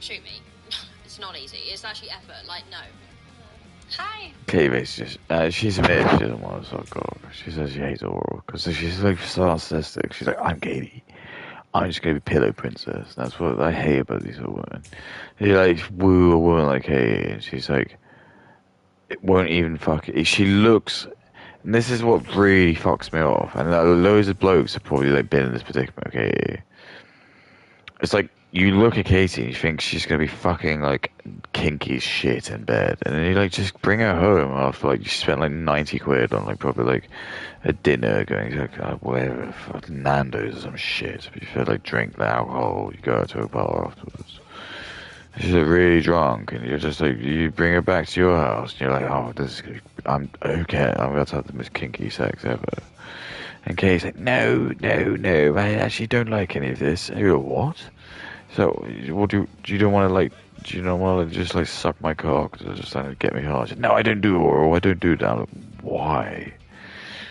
S2: shoot me. It's not easy. It's actually effort. Like no. Hi.
S1: K-Base just, she's admitted she doesn't want to suck off. She says she hates oral, because she's like narcissistic. She's like, I'm Katie. I'm just gonna be pillow princess. That's what I hate about these sort of women. You like woo a woman like Katie, and she's like, it won't even fuck it. She looks, and this is what really fucks me off. And loads of blokes have probably like been in this predicament. Okay, it's like you look at Katie and you think she's gonna be fucking like kinky shit in bed, and then you like just bring her home after like you spent like 90 quid on like probably like a dinner going to like whatever, fucking Nando's or some shit. But you feel like drink the alcohol, you go out to a bar afterwards. She's like really drunk, and you're just like you bring her back to your house, and you're like, oh, this is gonna, I'm okay. I'm about to have the most kinky sex ever. And Katie's like, no, I actually don't like any of this. And you go, what? So, what do you don't want to like? Do you not want to just like suck my cock to just kind of get me hard? She's like, no, I don't do oral. I don't do that. I'm like, why?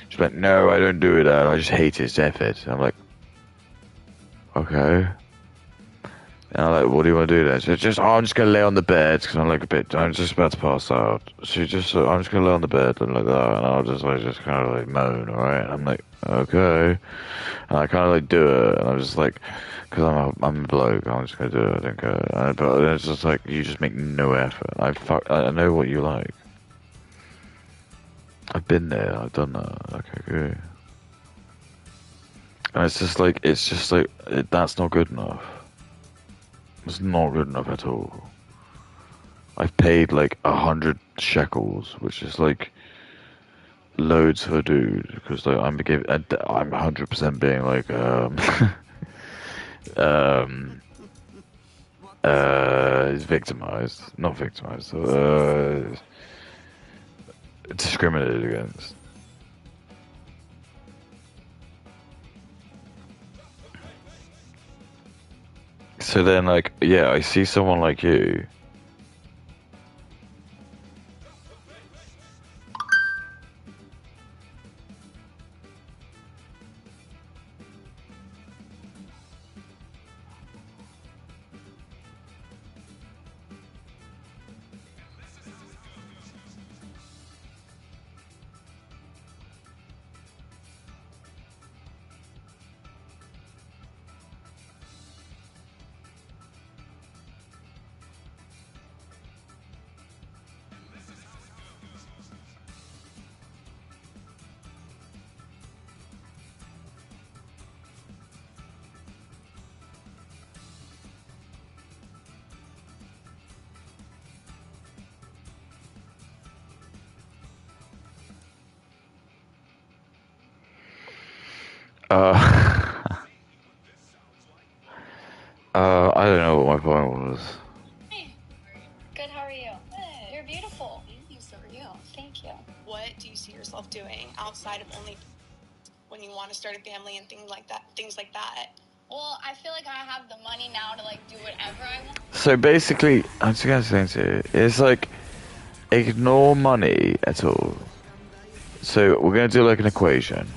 S1: She's like, no, I don't do it. I just hate his effort. I'm like, okay. And I'm like, what do you want to do then? She just, oh, I'm just gonna lay on the bed because I'm like a bit, I'm just about to pass out. She just, I'm just gonna lay on the bed and like that, and I'll just like, just kind of like moan, alright? And I'm like, okay. And I kind of like do it, and I'm just like, because I'm a bloke, I'm just gonna do it, I don't care. But it's just like, you just make no effort. I know what you like. I've been there, I've done that, okay, good. And it's just like, that's not good enough. It's not good enough at all. I've paid like 100 shekels, which is like loads for a dude, because like I'm 100% being like um is victimized, not victimized, discriminated against. So then like, yeah, I see someone like you. Uh, I don't know what my point was.
S2: Hey. Good, how are you? Good. You're beautiful. Thank you, so are you. Thank you. What do you see yourself doing outside of only when you want to start a family and things like that? Well, I feel like I have the money now to like do whatever I want.
S1: So basically, I'm just gonna say to you, it's like, ignore money at all. So we're gonna do like an equation.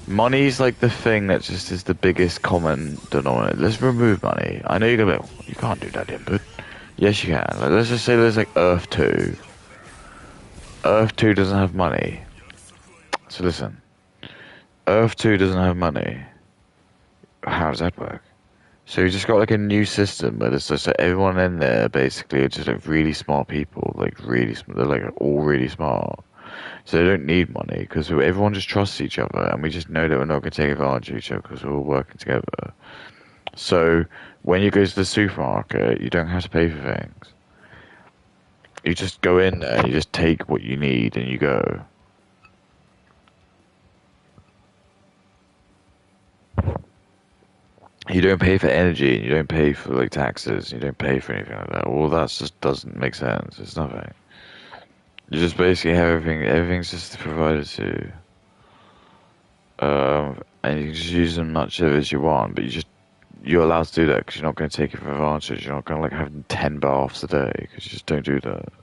S1: Money's like the thing that just is the biggest common denominator. Let's remove money. I know you're gonna be like, you can't do that, input. Yes, you can. Like, let's just say there's like Earth 2. Earth 2 doesn't have money. So listen. Earth 2 doesn't have money. How does that work? So you just got like a new system where there's just like everyone in there basically are just like really smart people. Like really smart. They're like all really smart. So they don't need money because everyone just trusts each other, and we just know that we're not going to take advantage of each other because we're all working together. So when you go to the supermarket, you don't have to pay for things. You just go in there, you just take what you need, and you go. You don't pay for energy, and you don't pay for like taxes, you don't pay for anything like that. All that just doesn't make sense. It's nothing. You just basically have everything. Everything's just provided to you. And you can just use as much of it as you want, but you're allowed to do that because you're not going to take it for advantage. You're not going to like have 10 baths a day because you just don't do that.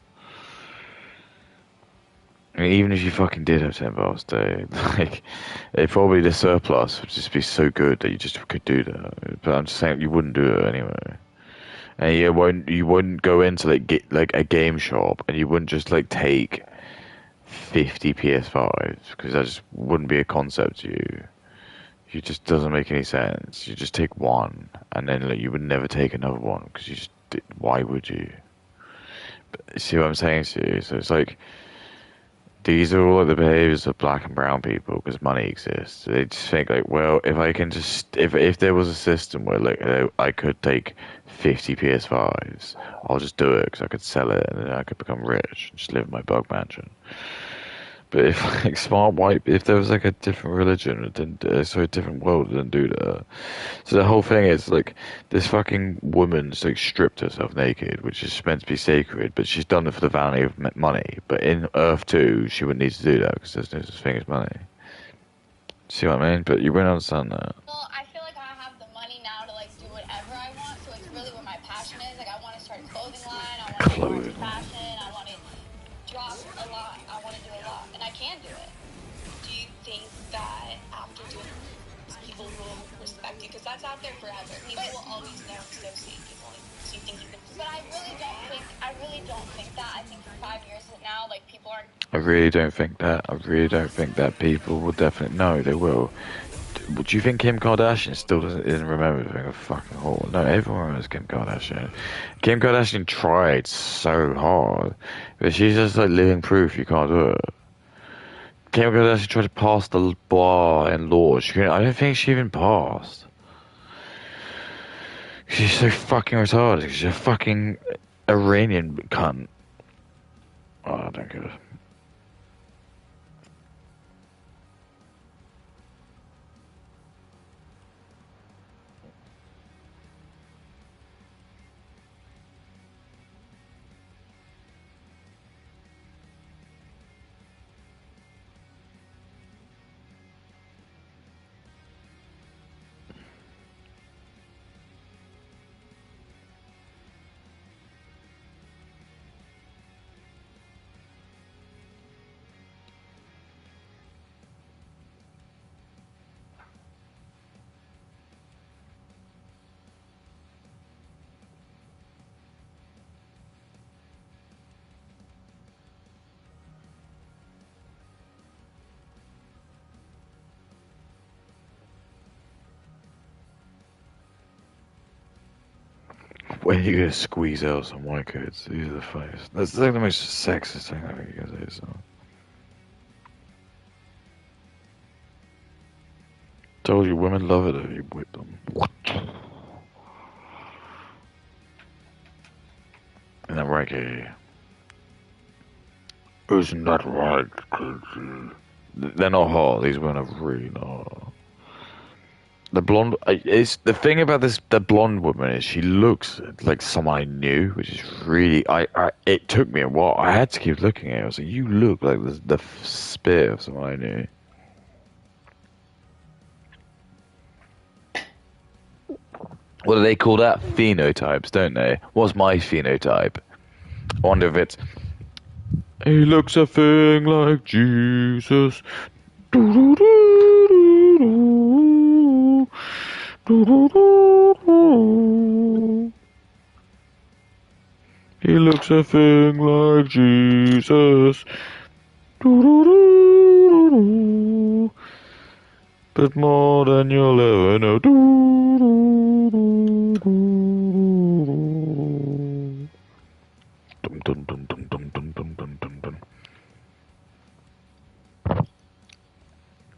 S1: I mean, even if you fucking did have 10 baths a day, like, probably the surplus would just be so good that you just could do that. But I'm just saying you wouldn't do it anyway. And you wouldn't go into like a game shop and you wouldn't just like take 50 PS5s because that just wouldn't be a concept to you. It just doesn't make any sense. You just take one, and then like, you would never take another one because why would you? But, see what I'm saying to you? So it's like these are all like the behaviors of black and brown people because money exists. They just think like, well, if I can just if there was a system where like I could take 50 PS5s, I'll just do it because I could sell it and then I could become rich and just live in my bug mansion. But if like if there was like a different religion, it didn't, so a different world, it didn't do that. So the whole thing is like this fucking woman's like stripped herself naked, which is meant to be sacred, but she's done it for the value of money. But in Earth 2, she wouldn't need to do that because there's no such thing as money. See what I mean? But you wouldn't understand that.
S2: Well, I feel like I have the money now to like do whatever I want, so it's really where my passion is. Like I want to start a clothing line, I want to go into fashion, I want to drop a lot, I want to do a lot, and I can do it. Do you think that after doing this, people will respect you? Because that's out there forever. People will always know so 5 years now, like, people are...
S1: I really don't think that. I really don't think that people will definitely... No, they will. Do you think Kim Kardashian still isn't remembered being a fucking whore? No, everyone remembers Kim Kardashian. Kim Kardashian tried so hard, but she's just like living proof you can't do it. Kim Kardashian tried to pass the bar in law. I don't think she even passed. She's so fucking retarded. She's a fucking Iranian cunt. Oh, I don't give a... When are you gonna squeeze out some white coats? These are the funniest. That's like the most sexist thing I've ever guys say. So. Told you, women love it if you whip them. And then right here. Isn't that right? They're not hot. These women are really not hot. The blonde is the thing about this. The blonde woman is she looks like someone I knew, which is really. It took me a while. I had to keep looking at her. I was like, "You look like the spear of someone I knew." What do they call that? Phenotypes, don't they? What's my phenotype? I wonder if it's. He looks a thing like Jesus. He looks a thing like Jesus. But more than you'll ever know. Dum dum dum dum dum dum dum dum dum dum.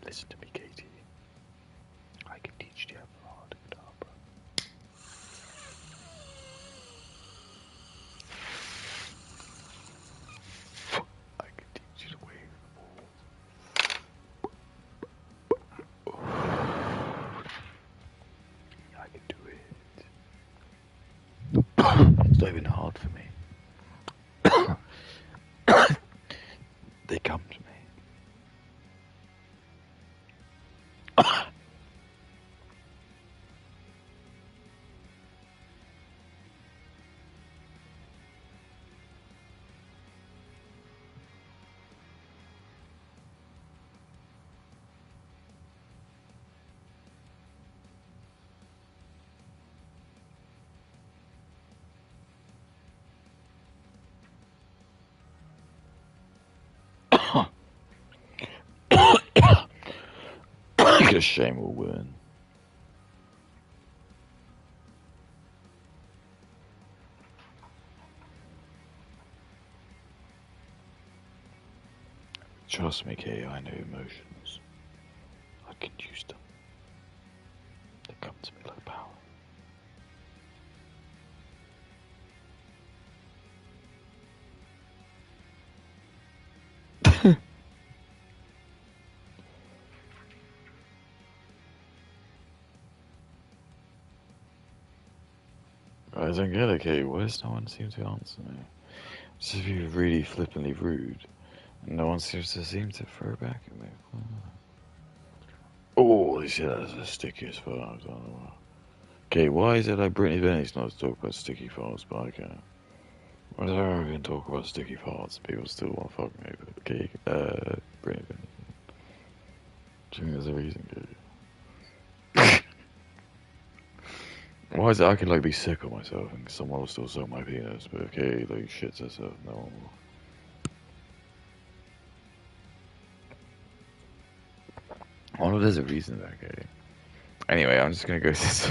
S1: Listen to me, Katie. I can teach you how to Kedabra. I can teach you the way of the ball. I can do it. It's not even hard for me. They come to me. A shame will win. Trust me, Kay, I know emotions. I can use them. They come to me like power. I don't get it, Kate. Why does no one seem to answer me? It's just be really flippantly rude. And no one seems to throw back at me. Oh, this shit is the stickiest part. I don't know why. Okay, why is it like Brittany Bennett's not to talk about sticky farts, but I can't? Why does everyone talk about sticky farts? People still want to fuck me, but okay, Brittany Bennett. Do you think there's a reason, Kate? Why is it I can be sick of myself and someone will still suck my penis, but okay, shits herself, no one will. All of there's a reason, okay. Anyway, I'm just gonna go this.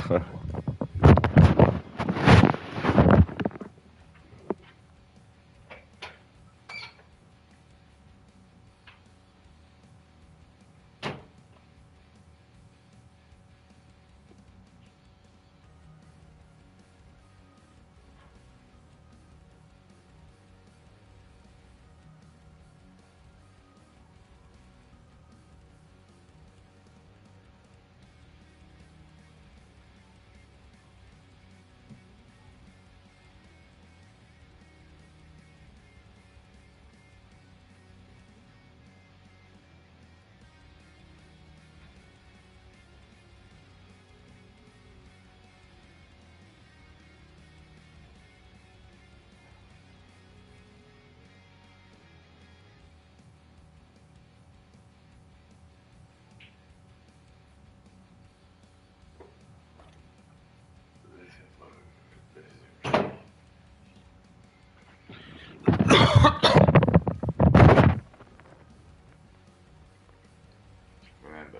S1: Remember.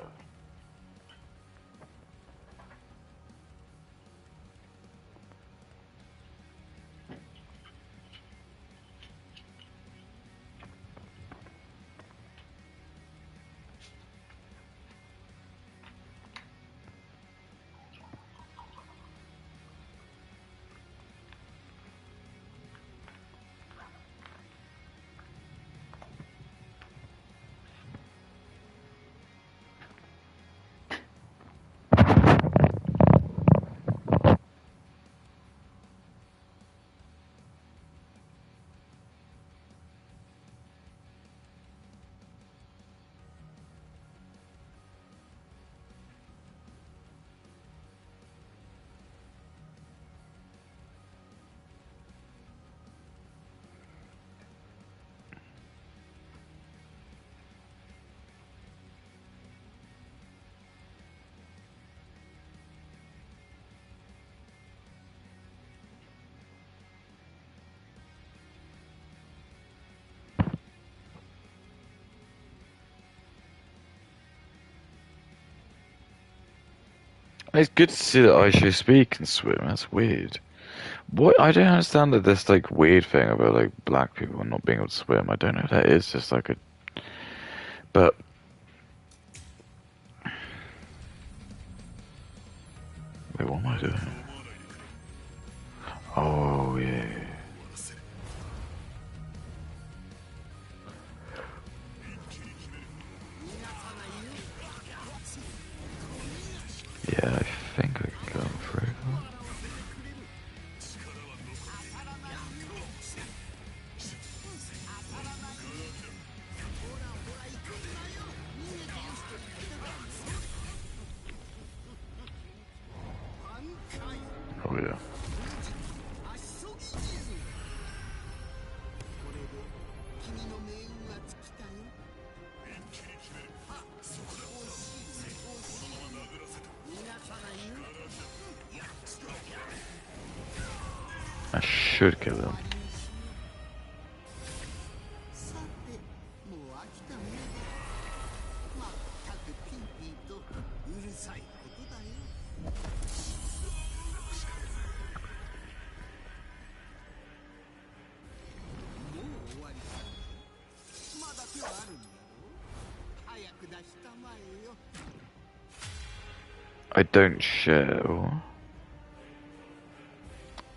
S1: It's good to see that Aisha speak and swim. That's weird. What? I don't understand that this like weird thing about like black people not being able to swim. I don't know if that is just like a. But. Wait, what am I doing? Oh yeah. Yeah, I think I can go through. Oh yeah. I should kill him.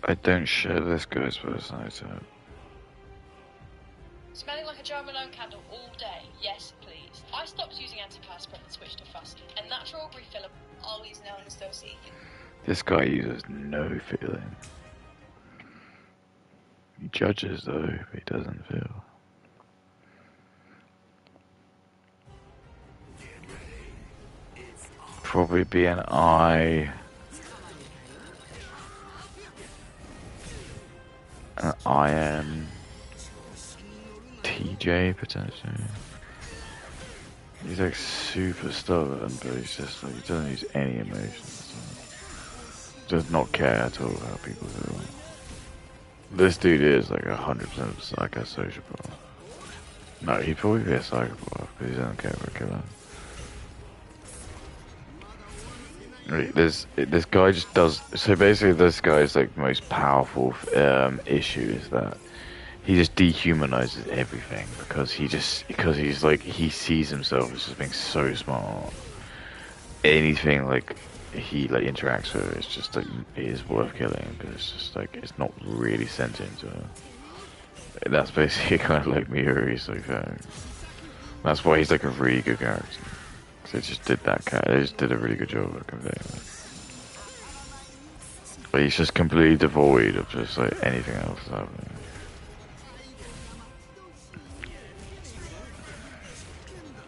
S1: I don't share this guy's personality.
S2: Smelling like a Joe Malone candle all day. Yes, please. I stopped using antiperspirant and switched to Fuss. A natural refiller, always known as Dosi.
S1: This guy uses no feeling. He judges though, but he doesn't feel. Probably be an I. An INTJ potentially. He's like super stubborn, but he's just like, he doesn't use any emotions. Does not care at all how people feel. This dude is like 100% psychosocial. No, he'd probably be a psychopath because he doesn't care about killing. This guy just does. So basically, this guy's like most powerful issue is that he just dehumanizes everything because he's like he sees himself as just being so smart. Anything like he like interacts with, it's just like it is worth killing because it's just like it's not really sentient to him. That's basically kind of like Miuri's like that's why he's like a really good character. They just did that they just did a really good job of conveying it. But he's just completely devoid of just like anything else happening.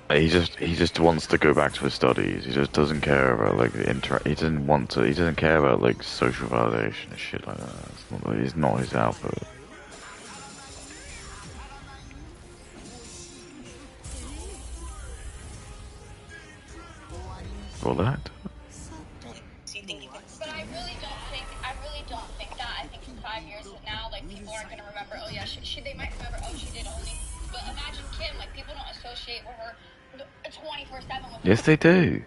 S1: He just wants to go back to his studies. He just doesn't care about like the he doesn't care about like social validation and shit like that. It's not his output. All that.
S2: But I really don't think that. I think in 5 years from now, like, people aren't going to remember, oh yeah, they might remember, oh, she did only, but imagine Kim, like, people don't associate with her 24/7 with her.
S1: Yes, they do.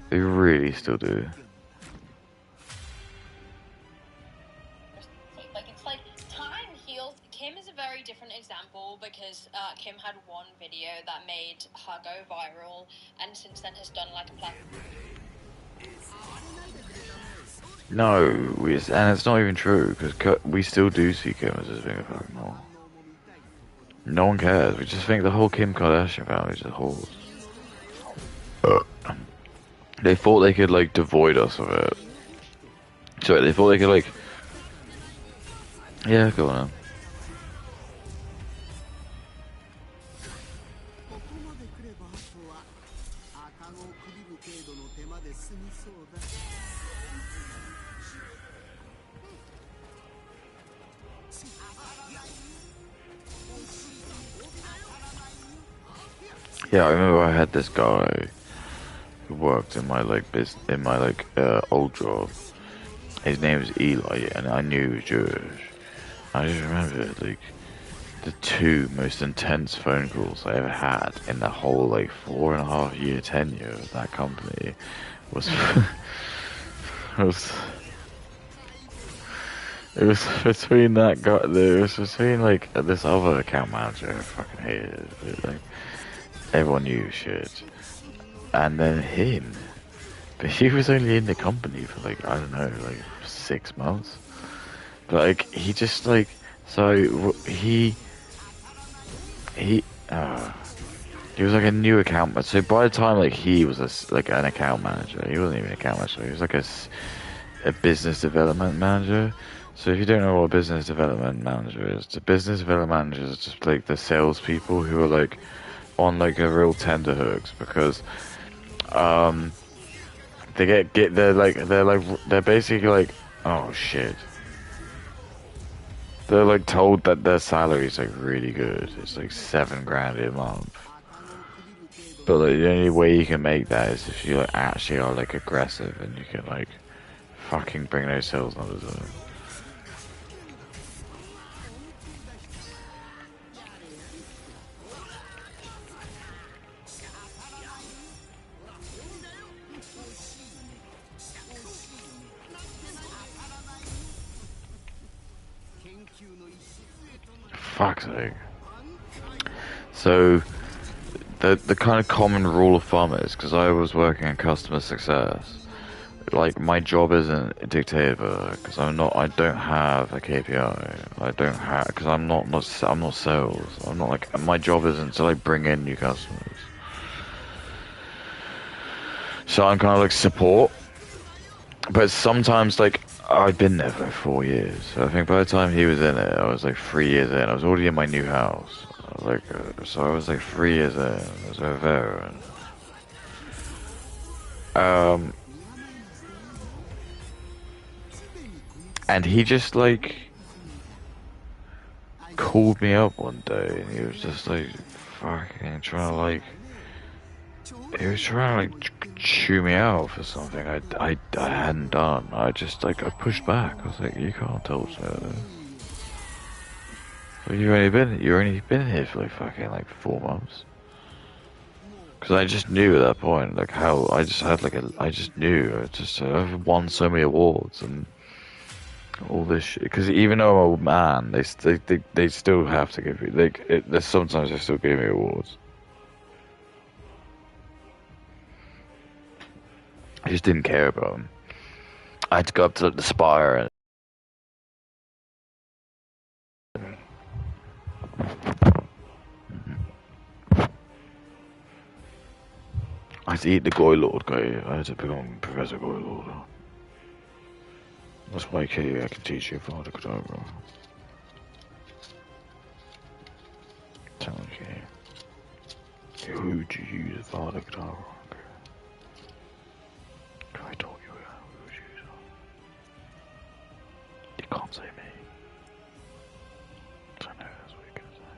S1: They really still do.
S2: Like, it's like, time heals. Kim is a very different example because Kim had one video that made her go viral, and since then has done like a platform.
S1: No, and it's not even true because we still do see Kim as a big fucking whore. No one cares. We just think the whole Kim Kardashian family is just whores. They thought they could like devoid us of it. So they thought they could like, yeah, go on. Yeah, I remember I had this guy who worked in my old job. His name was Eli, and I knew he was Jewish. I just remember like the two most intense phone calls I ever had in the whole like 4.5 year tenure of that company was it was between that guy. It was between like this other account manager I fucking hated. Like everyone knew shit, and then him. But he was only in the company for like I don't know, like 6 months. But like he just like he was like a new account manager. So by the time like he was like an account manager, he wasn't even an account manager. He was like a business development manager. So if you don't know what a business development manager is, the business development manager is just like the salespeople who are like on like a real tenterhooks because they're basically like, oh shit. They're like told that their salary is like really good. It's like $7,000 a month. But like, the only way you can make that is if you like actually are like aggressive and you can like fucking bring those sales numbers up. Fuck's sake. So the kind of common rule of thumb is, because I was working in customer success, like my job isn't dictated because I don't have a KPI. I don't have because I'm not sales. I'm not like my job isn't to like bring in new customers. So I'm kind of like support. But sometimes like I've been there for 4 years. So I think by the time he was in it, I was like 3 years in. I was already in my new house. So I was like 3 years in. I was a veteran. And he just like called me up one day, and he was just like fucking trying to like. He was trying to like chew me out for something I hadn't done. I just like I pushed back. I was like, you can't tell me that. Well, you've only been here for like fucking like 4 months. Because I just knew at that point, like how I just had I just knew, I've won so many awards and all this shit. Because even though I'm an old man, they still have to give me, there's sometimes they still give me awards. I just didn't care about them. I had to go up to the spire and I had to eat the Goylord guy. I had to become Professor Goylord. That's why I can teach you Father Kadabra. Tell me, who do you use Father Kadabra? I told you who would use it. You can't say me. I know that's what you're gonna say.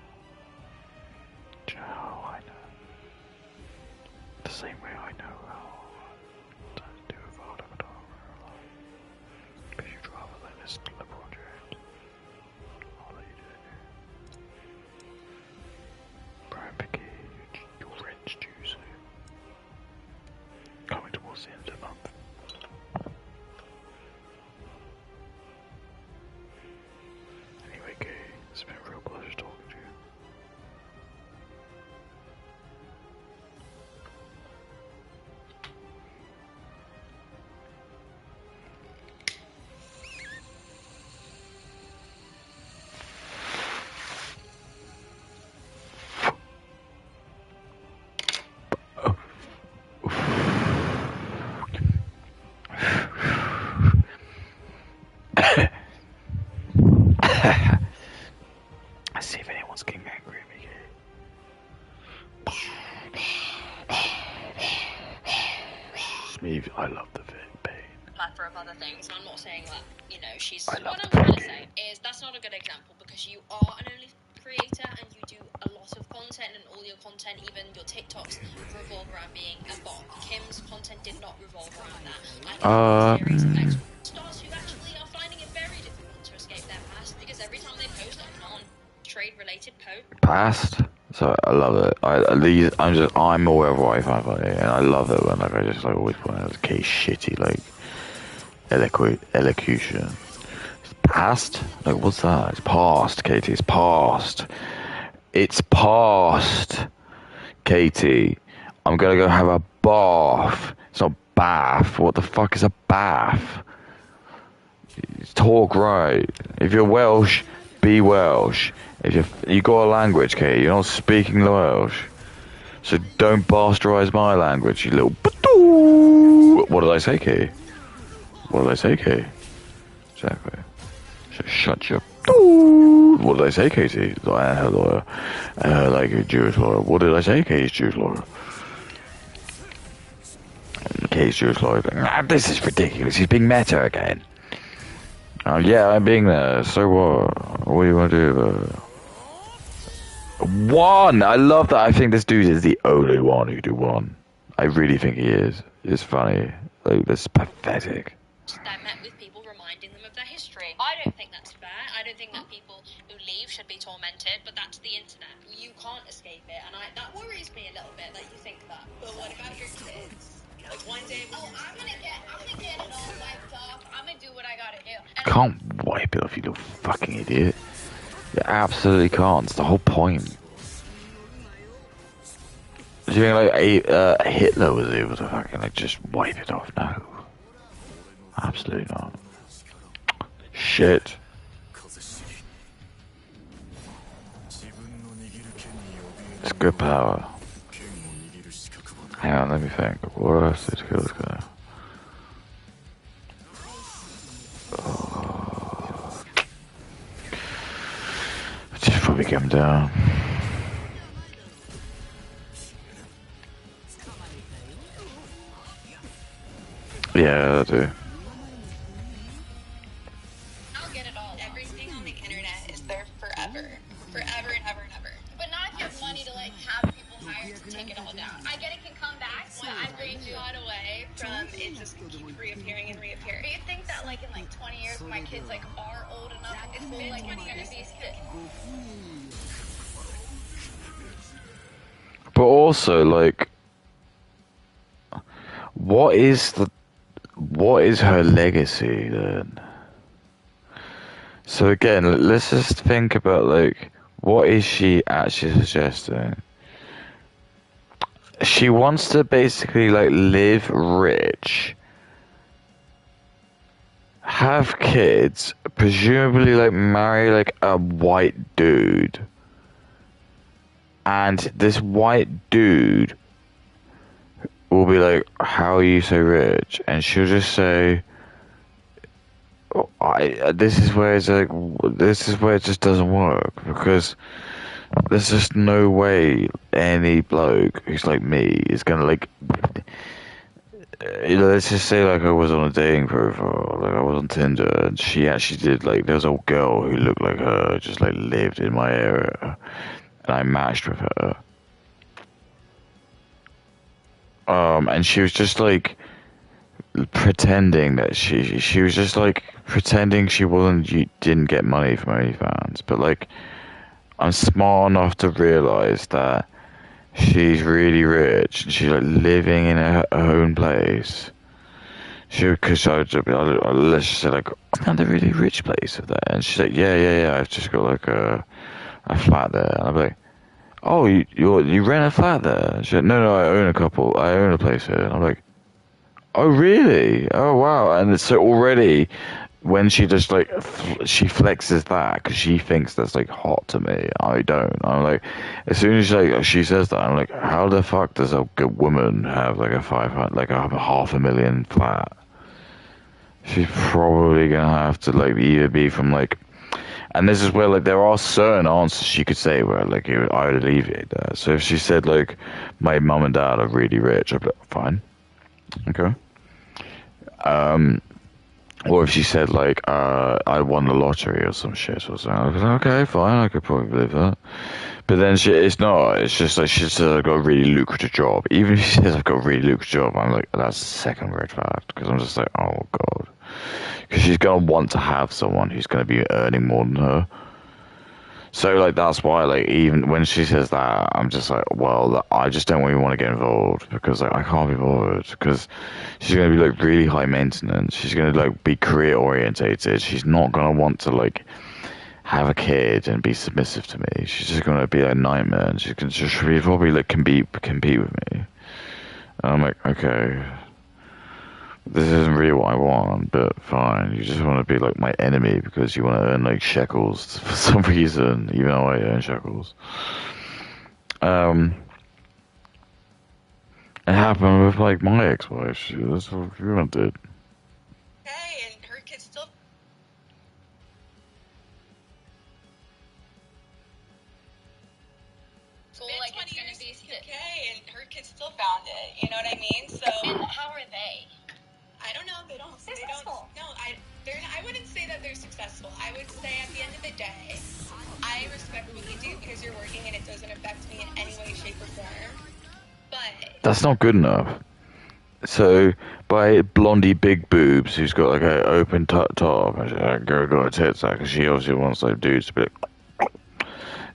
S1: Do you know how I know? The same way I know how to do a Father Kadabra. Because you'd rather let this slip on your head. I'll let you do it. Brian Picky, your rent's due soon. Coming towards the end of the month. Anyway, Kay, it's been a real pleasure talking to you. I see if anyone's getting angry at me. Smeve, I love the pain.
S2: Plethora of other things, and I'm not saying that, you know, she's...
S1: I love
S2: What I'm
S1: the
S2: trying to
S1: pain.
S2: say is that's not a good example because you are an only creator and you do a lot of content, and all your content, even your TikToks, revolve around being a bot. Kim's content did not revolve around that. I know series of stars who actually are finding it very difficult to escape their past because every time they post a non-trade-related post...
S1: Past? So I love it. I'm aware of what I find funny, and I love it when I just always point out the case shitty elocution. It's past? Like what's that? It's past, Katie. It's past. It's past, Katie. I'm gonna go have a bath. It's not bath. What the fuck is a bath? Talk right. If you're Welsh, be Welsh. If you got a language, Kate, you're not speaking Welsh. So don't bastardize my language, you little... What did I say, Kate? What did I say, Kate? Exactly. So shut your... What did I say, Katie? I heard lawyer. Like a Jewish lawyer. What did I say, Katie's Jewish lawyer? Katie's Jewish lawyer. This is ridiculous. He's being meta again. Yeah, I'm being there. So what? What do you want to do about it? One! I love that. I think this dude is the only one who do one. I really think he is. It's funny. Like, this is pathetic.
S2: I met with people reminding them of their history. I don't think that's fair. I don't think that people who leave should be tormented, but that's the internet. You can't escape it, and that worries me a little bit that you think that. But what about your kids? Like one day... Oh, I'm gonna get it all wiped off. I'm gonna do what I gotta do.
S1: Can't wipe it off, you little fucking idiot. You absolutely can't. It's the whole point. Do you think like Hitler was able to fucking like just wipe it off? No, absolutely not. Shit. It's good power. Hang on, let me think. What else did kill this guy? Just probably get him down. Yeah, I do.
S2: I'll get it all. Everything on the internet is there forever. Forever and ever and ever. But not if you have money to like have people hired to take it all down. I get it can come back, but I'm going to got away from it just keep reappearing and reappearing. Do you think that like in like 20 years when my kids like are old enough, it's been like 20 years these kids?
S1: But also, like, what is her legacy then? So again, let's just think about like what is she actually suggesting? She wants to basically like live rich, have kids, presumably like marry like a white dude, and this white dude will be like, "How are you so rich?" And she'll just say, oh, This is where it's like, this is where it just doesn't work because there's just no way any bloke who's like me is gonna like." Let's just say like I was on a dating profile, like I was on Tinder, and she actually did like there was a girl who looked like her, just like lived in my area, and I matched with her. And she was just like pretending that she was just like pretending she wasn't you didn't get money from OnlyFans, but like I'm smart enough to realize that she's really rich and she's like living in her own place. Because let's just say like I found a really rich place of that, and she's like, yeah. I've just got like a flat there. And I'm like, oh, you rent a flat there? She's like, no, I own a couple. I own a place here. And I'm like, oh really? Oh wow. And so already when she just like she flexes that because she thinks that's like hot to me. I don't. I'm like, as soon as she says that, I'm like, how the fuck does a good woman have like a 500 like a $500,000 flat? She's probably gonna have to like either be from like, and this is where like there are certain answers she could say where like I would alleviate that. So if she said like my mum and dad are really rich, I'd be like, fine, okay. Or if she said like I won the lottery or some shit or something, I was like, okay, fine, I could probably believe that. But then it's not. It's just like she says I've got a really lucrative job. Even if she says I've got a really lucrative job, I'm like, that's the second red flag because I'm just like, oh god, because she's gonna want to have someone who's gonna be earning more than her. So like that's why like even when she says that, I'm just like, well, I just don't really want to get involved because like I can't be bothered because she's gonna be like really high maintenance. She's gonna like be career orientated. She's not gonna want to like have a kid and be submissive to me. She's just gonna be a nightmare, and she can just probably like compete with me. And I'm like, okay, this isn't really what I want, but fine. You just want to be like my enemy because you want to earn like shekels for some reason, even though I earn shekels. It happened with like my ex-wife. That's what everyone did.
S2: Hey, and her kid's still. So like it's gonna be okay, and her kid still found it. You know what I mean? So. And how are they? I don't know. They don't. Successful. No, I wouldn't say that they're successful. I would say at the end of the day, I respect what you do because you're working and it doesn't affect me in any way, shape, or form. But
S1: that's not good enough. So by Blondie Big Boobs, who's got like an open top, and she's like, girl got her tits out because she obviously wants like dudes to be.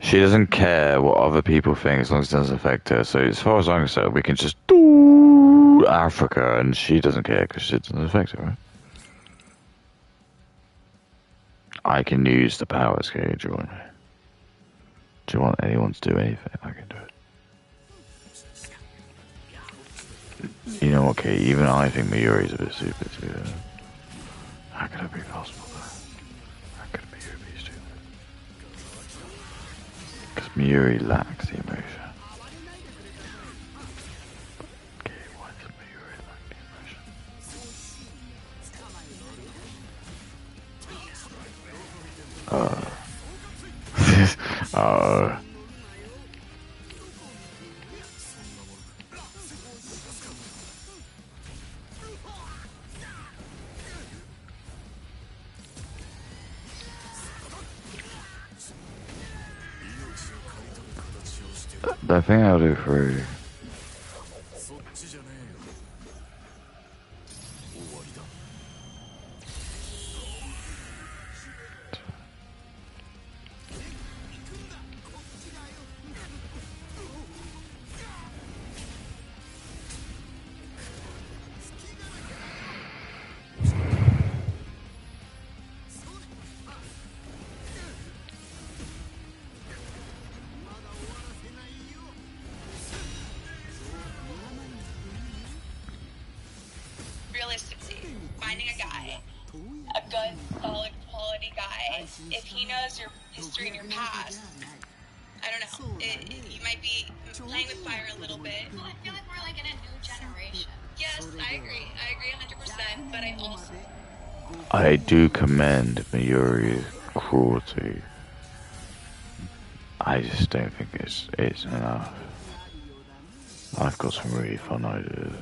S1: She doesn't care what other people think as long as it doesn't affect her. So as far as I'm concerned, we can just do Africa, and she doesn't care because it doesn't affect her. Right? I can use the powers, okay? Do you want anyone to do anything? I can do it. You know, okay, even I think Mayuri's a bit stupid too. How could it be possible though? How could Mayuri be stupid? Because Mayuri lacks the emotion. Okay, why does Mayuri lack the emotion? I think I'll do free.
S2: good, solid, quality guy, if he knows your history and your past, I don't know, you might be playing with fire a little bit. Well, I feel like we're like in a new generation. Yes, I agree 100%, but I also...
S1: I do commend Mayuri's cruelty. I just don't think it's enough. I've got some really fun ideas.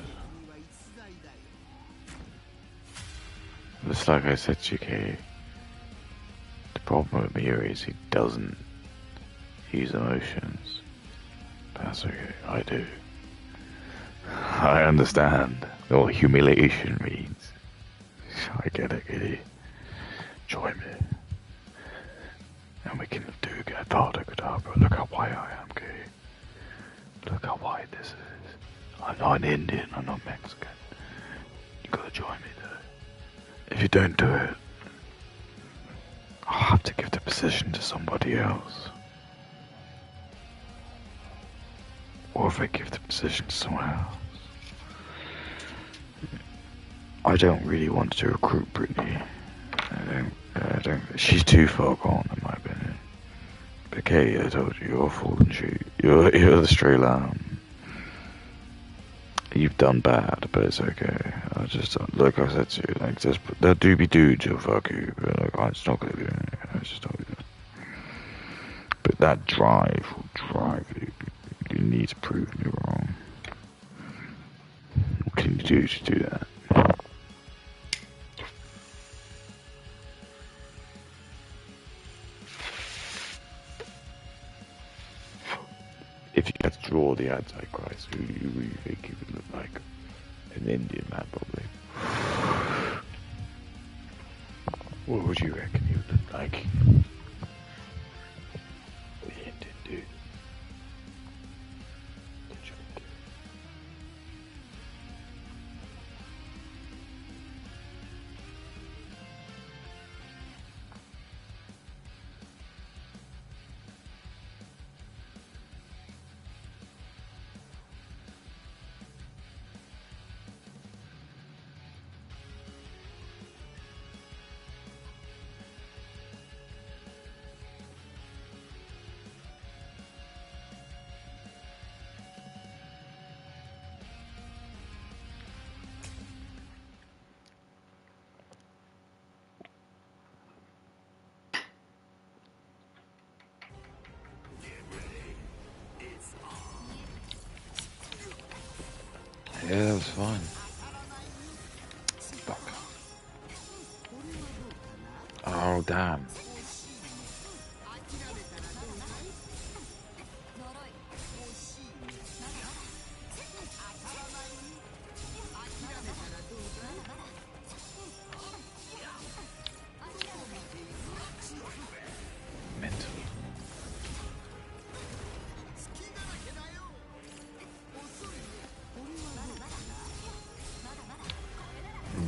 S1: Just like I said to you, Kate, the problem with Mayuri is he doesn't use emotions. But that's okay, I do. I understand what humiliation means. I get it, Kate. Join me. And we can do Gadvarda Gadabra. Look how white I am, Kate. Look how white this is. I'm not an Indian, I'm not Mexican. You gotta join me though. If you don't do it, I'll have to give the position to somebody else. Or if I give the position to someone else. I don't really want to recruit Brittany. I don't. She's too far gone, in my opinion. But Kate, I told you, you're a fallen shoe. You're the stray lamb. You've done bad, but it's okay. I just, like I said to you, like, there do be dudes who'll fuck you, but like, I'm just not gonna do it. I just not gonna do it. But that drive will drive you. You need to prove me wrong. What can you do to do that? If you had to draw the Antichrist, who do you think he would look like? An Indian man, probably. What would you reckon he would look like? The Indian dude. The joke. Yeah, that was fun. Fuck. Oh, damn. Mental.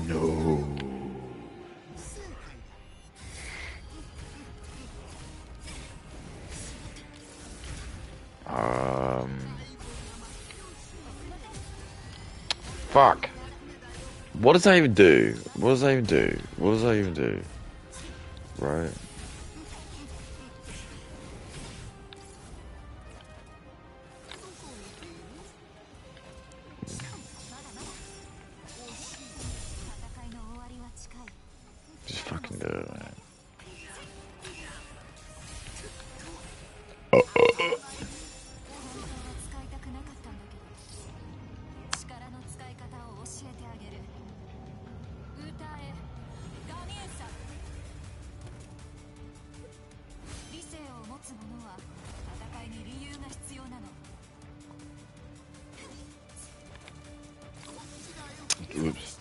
S1: No. Fuck. What does that even do? What does that even do? What does that even do? Right. Just fucking do it, man. Oops.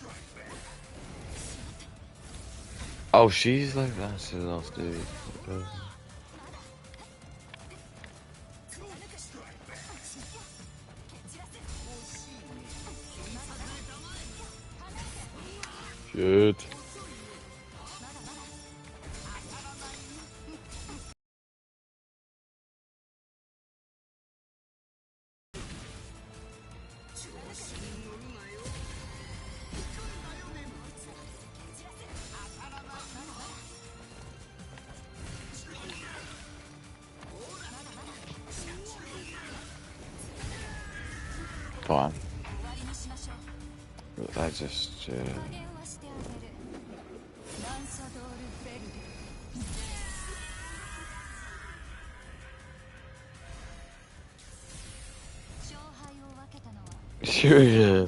S1: Oh, she's like that's the last dude. Good. fine. But I just... Sure, yeah.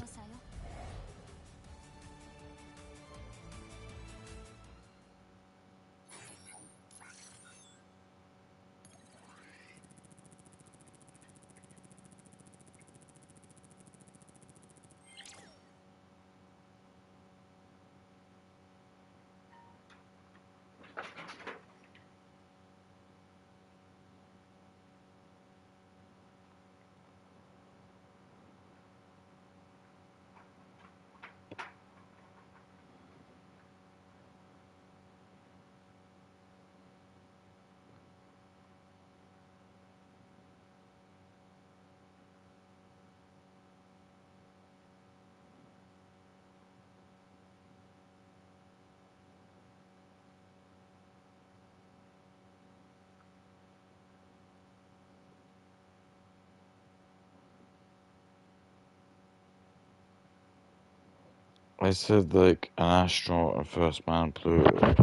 S1: I said, like, an astronaut and first man Pluto.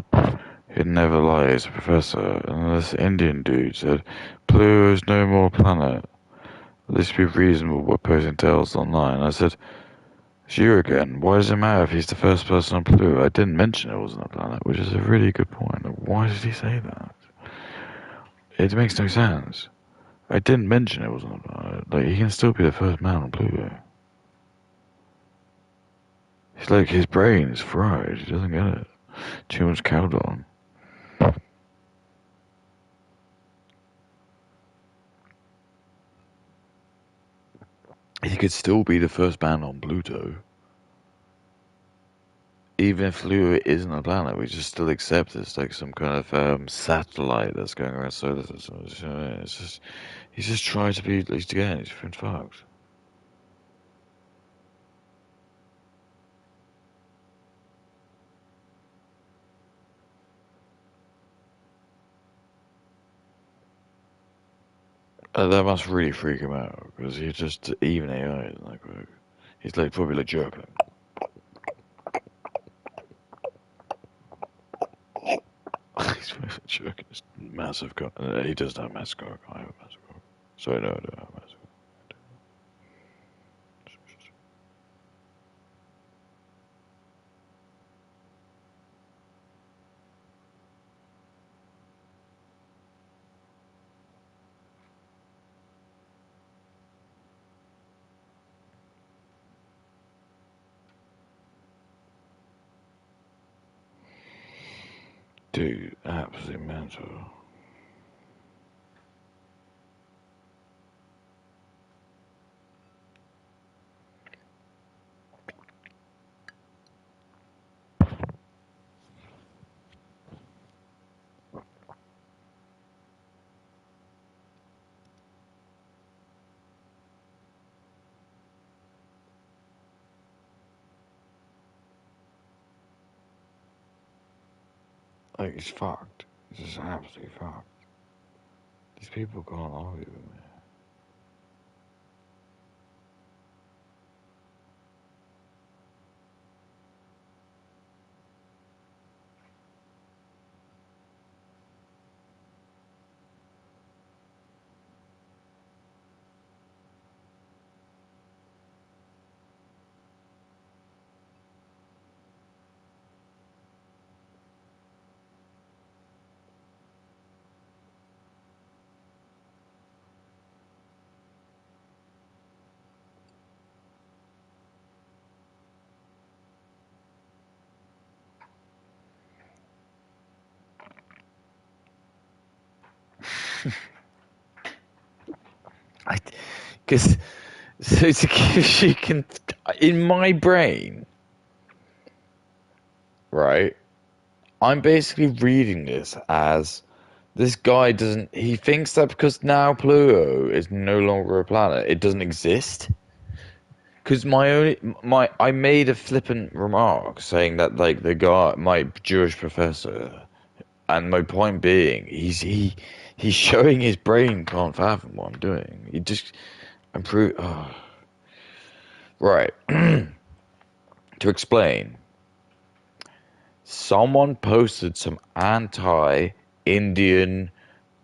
S1: He'd never lie, he's a professor. And this Indian dude said, Pluto is no more planet. At least be reasonable by posting tales online. I said, it's you again. Why does it matter if he's the first person on Pluto? I didn't mention it wasn't a planet, which is a really good point. Why did he say that? It makes no sense. I didn't mention it wasn't a planet. Like, he can still be the first man on Pluto. He's like, his brain is fried. He doesn't get it. Too much cow on. He could still be the first man on Pluto. Even if Pluto isn't a planet, we just still accept it's like some kind of satellite that's going around solar system. It's just, he's just trying to be, again, he's been fucked. That must really freak him out, because he's just, even AI isn't that quick. He's like, probably like jerking. He's jerking his massive cock. He doesn't have a massive cock. I have a massive cock. Sorry, no, I don't have a massive cock. Dude, absolutely mental. Like, he's fucked. He's just absolutely fucked. These people can't argue with me. Because, so to give you can, in my brain, right, I'm basically reading this as this guy doesn't, he thinks that because now Pluto is no longer a planet, it doesn't exist. Because I made a flippant remark saying that, like, the guy, my Jewish professor, and my point being, he's showing his brain can't fathom what I'm doing. He just, I'm oh. Right. To explain, someone posted some anti-Indian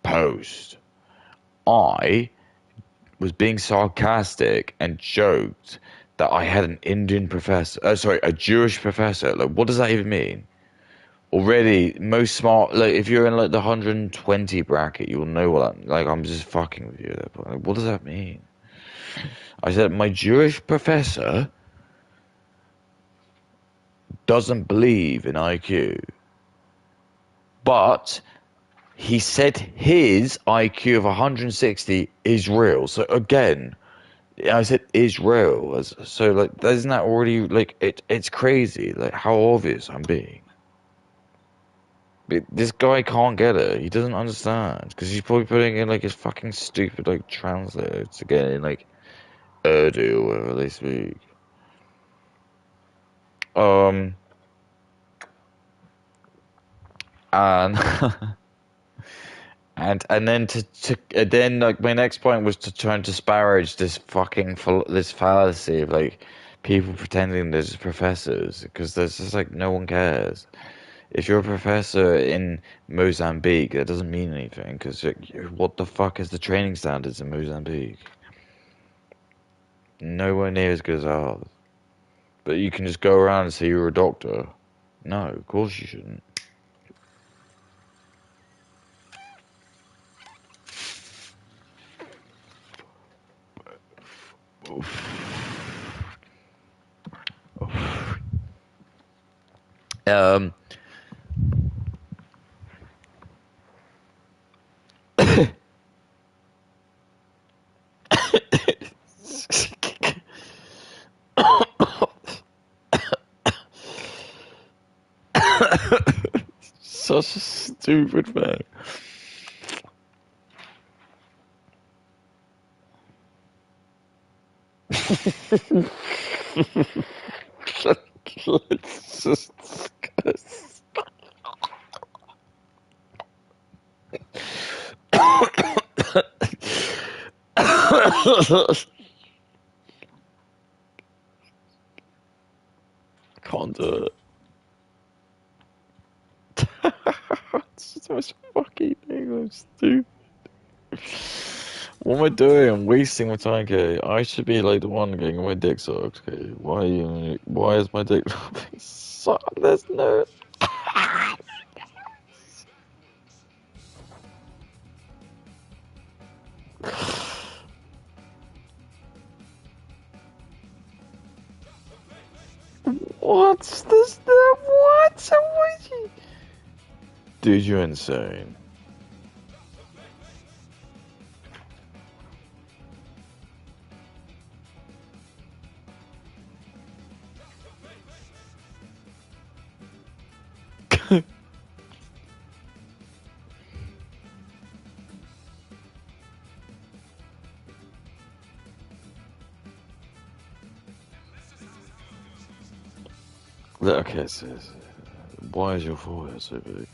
S1: post. I was being sarcastic and joked that I had an Indian professor. Sorry, a Jewish professor. Like, what does that even mean? Already, most smart. Like, if you're in like the 120 bracket, you'll know what. Like, I'm just fucking with you at that point. Like, what does that mean? I said my Jewish professor doesn't believe in IQ, but he said his IQ of 160 is real. So again, I said is real. So like, isn't that already like it's crazy? Like how obvious I'm being. But this guy can't get it. He doesn't understand because he's probably putting in like his fucking stupid like translator to get in like Urdu or whatever they speak. And and then then like my next point was to try and disparage this fucking this fallacy of like people pretending they're just professors because there's just like no one cares. If you're a professor in Mozambique, that doesn't mean anything because what the fuck is the training standards in Mozambique? Nowhere near as good as ours. But you can just go around and say you're a doctor. No, of course you shouldn't. Um, such a stupid man. Let's just discuss. Can't do it. It's just the most fucking thing. I'm stupid. What am I doing? I'm wasting my time, okay? I should be like the one getting my dick sucked, okay? Why is my dick being sucked? There's no. What's this? What? Dude, you're insane. Okay, so why is your forehead so big?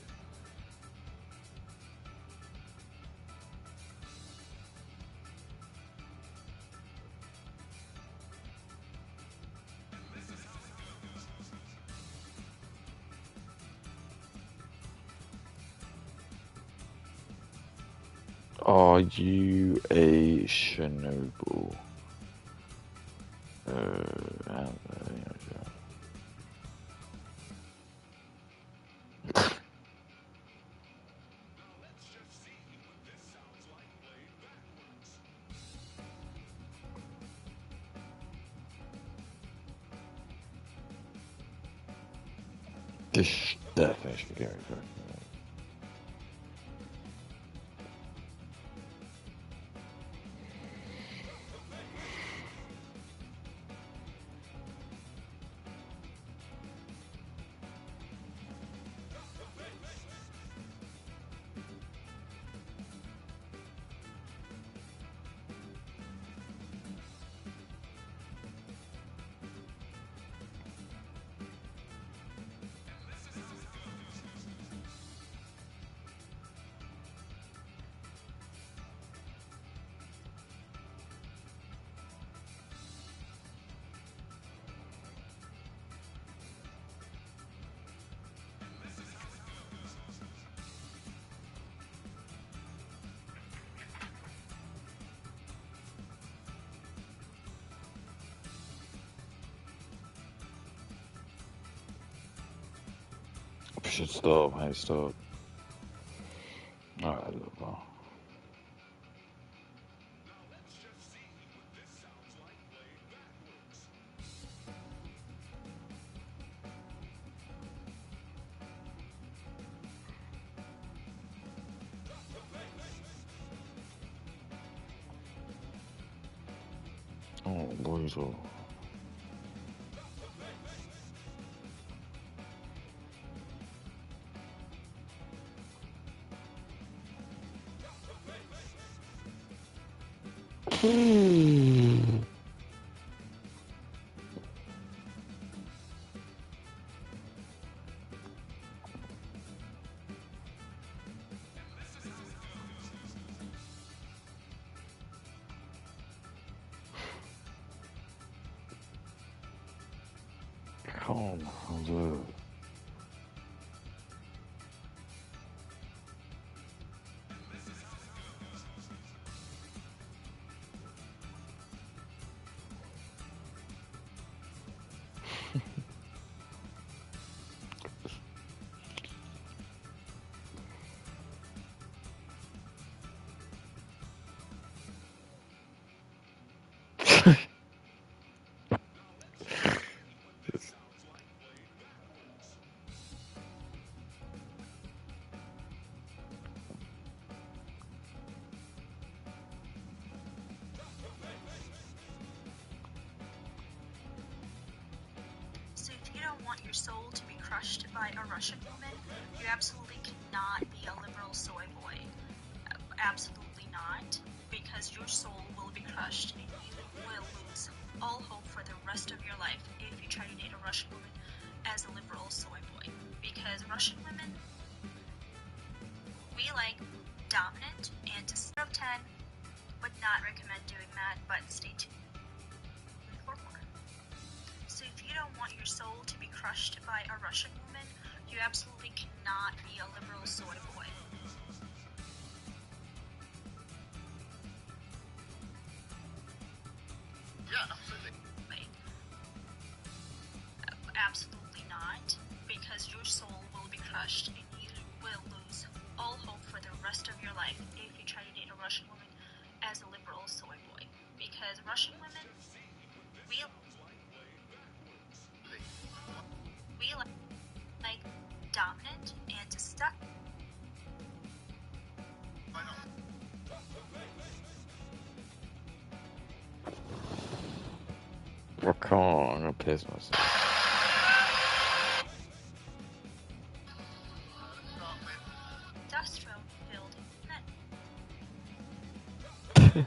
S1: Are you a Chernobyl? This definitely should get me back. should stop. Hey, stop. Alright, look, well. Oh, boys, oh. Calm, hello.
S2: So if you don't want your soul to be crushed by a Russian woman, you absolutely cannot be a liberal soy boy. Absolutely not, because your soul will be crushed and you will lose all hope for the rest of your life if you try to date a Russian woman as a liberal soy boy. Because Russian women, we like dominant and to 10, would not recommend doing that, but stay tuned for more. So if you don't want your soul to be crushed by a Russian woman, you absolutely cannot be a liberal soy boy.
S3: Yeah, absolutely.
S2: Absolutely not, because your soul will be crushed and you will lose all hope for the rest of your life if you try to date a Russian woman as a liberal soy boy. Because Russian women, we like dominant and to stuck.
S3: I know.
S1: I can't, I'm gonna piss myself.
S2: Testosterone-filled men.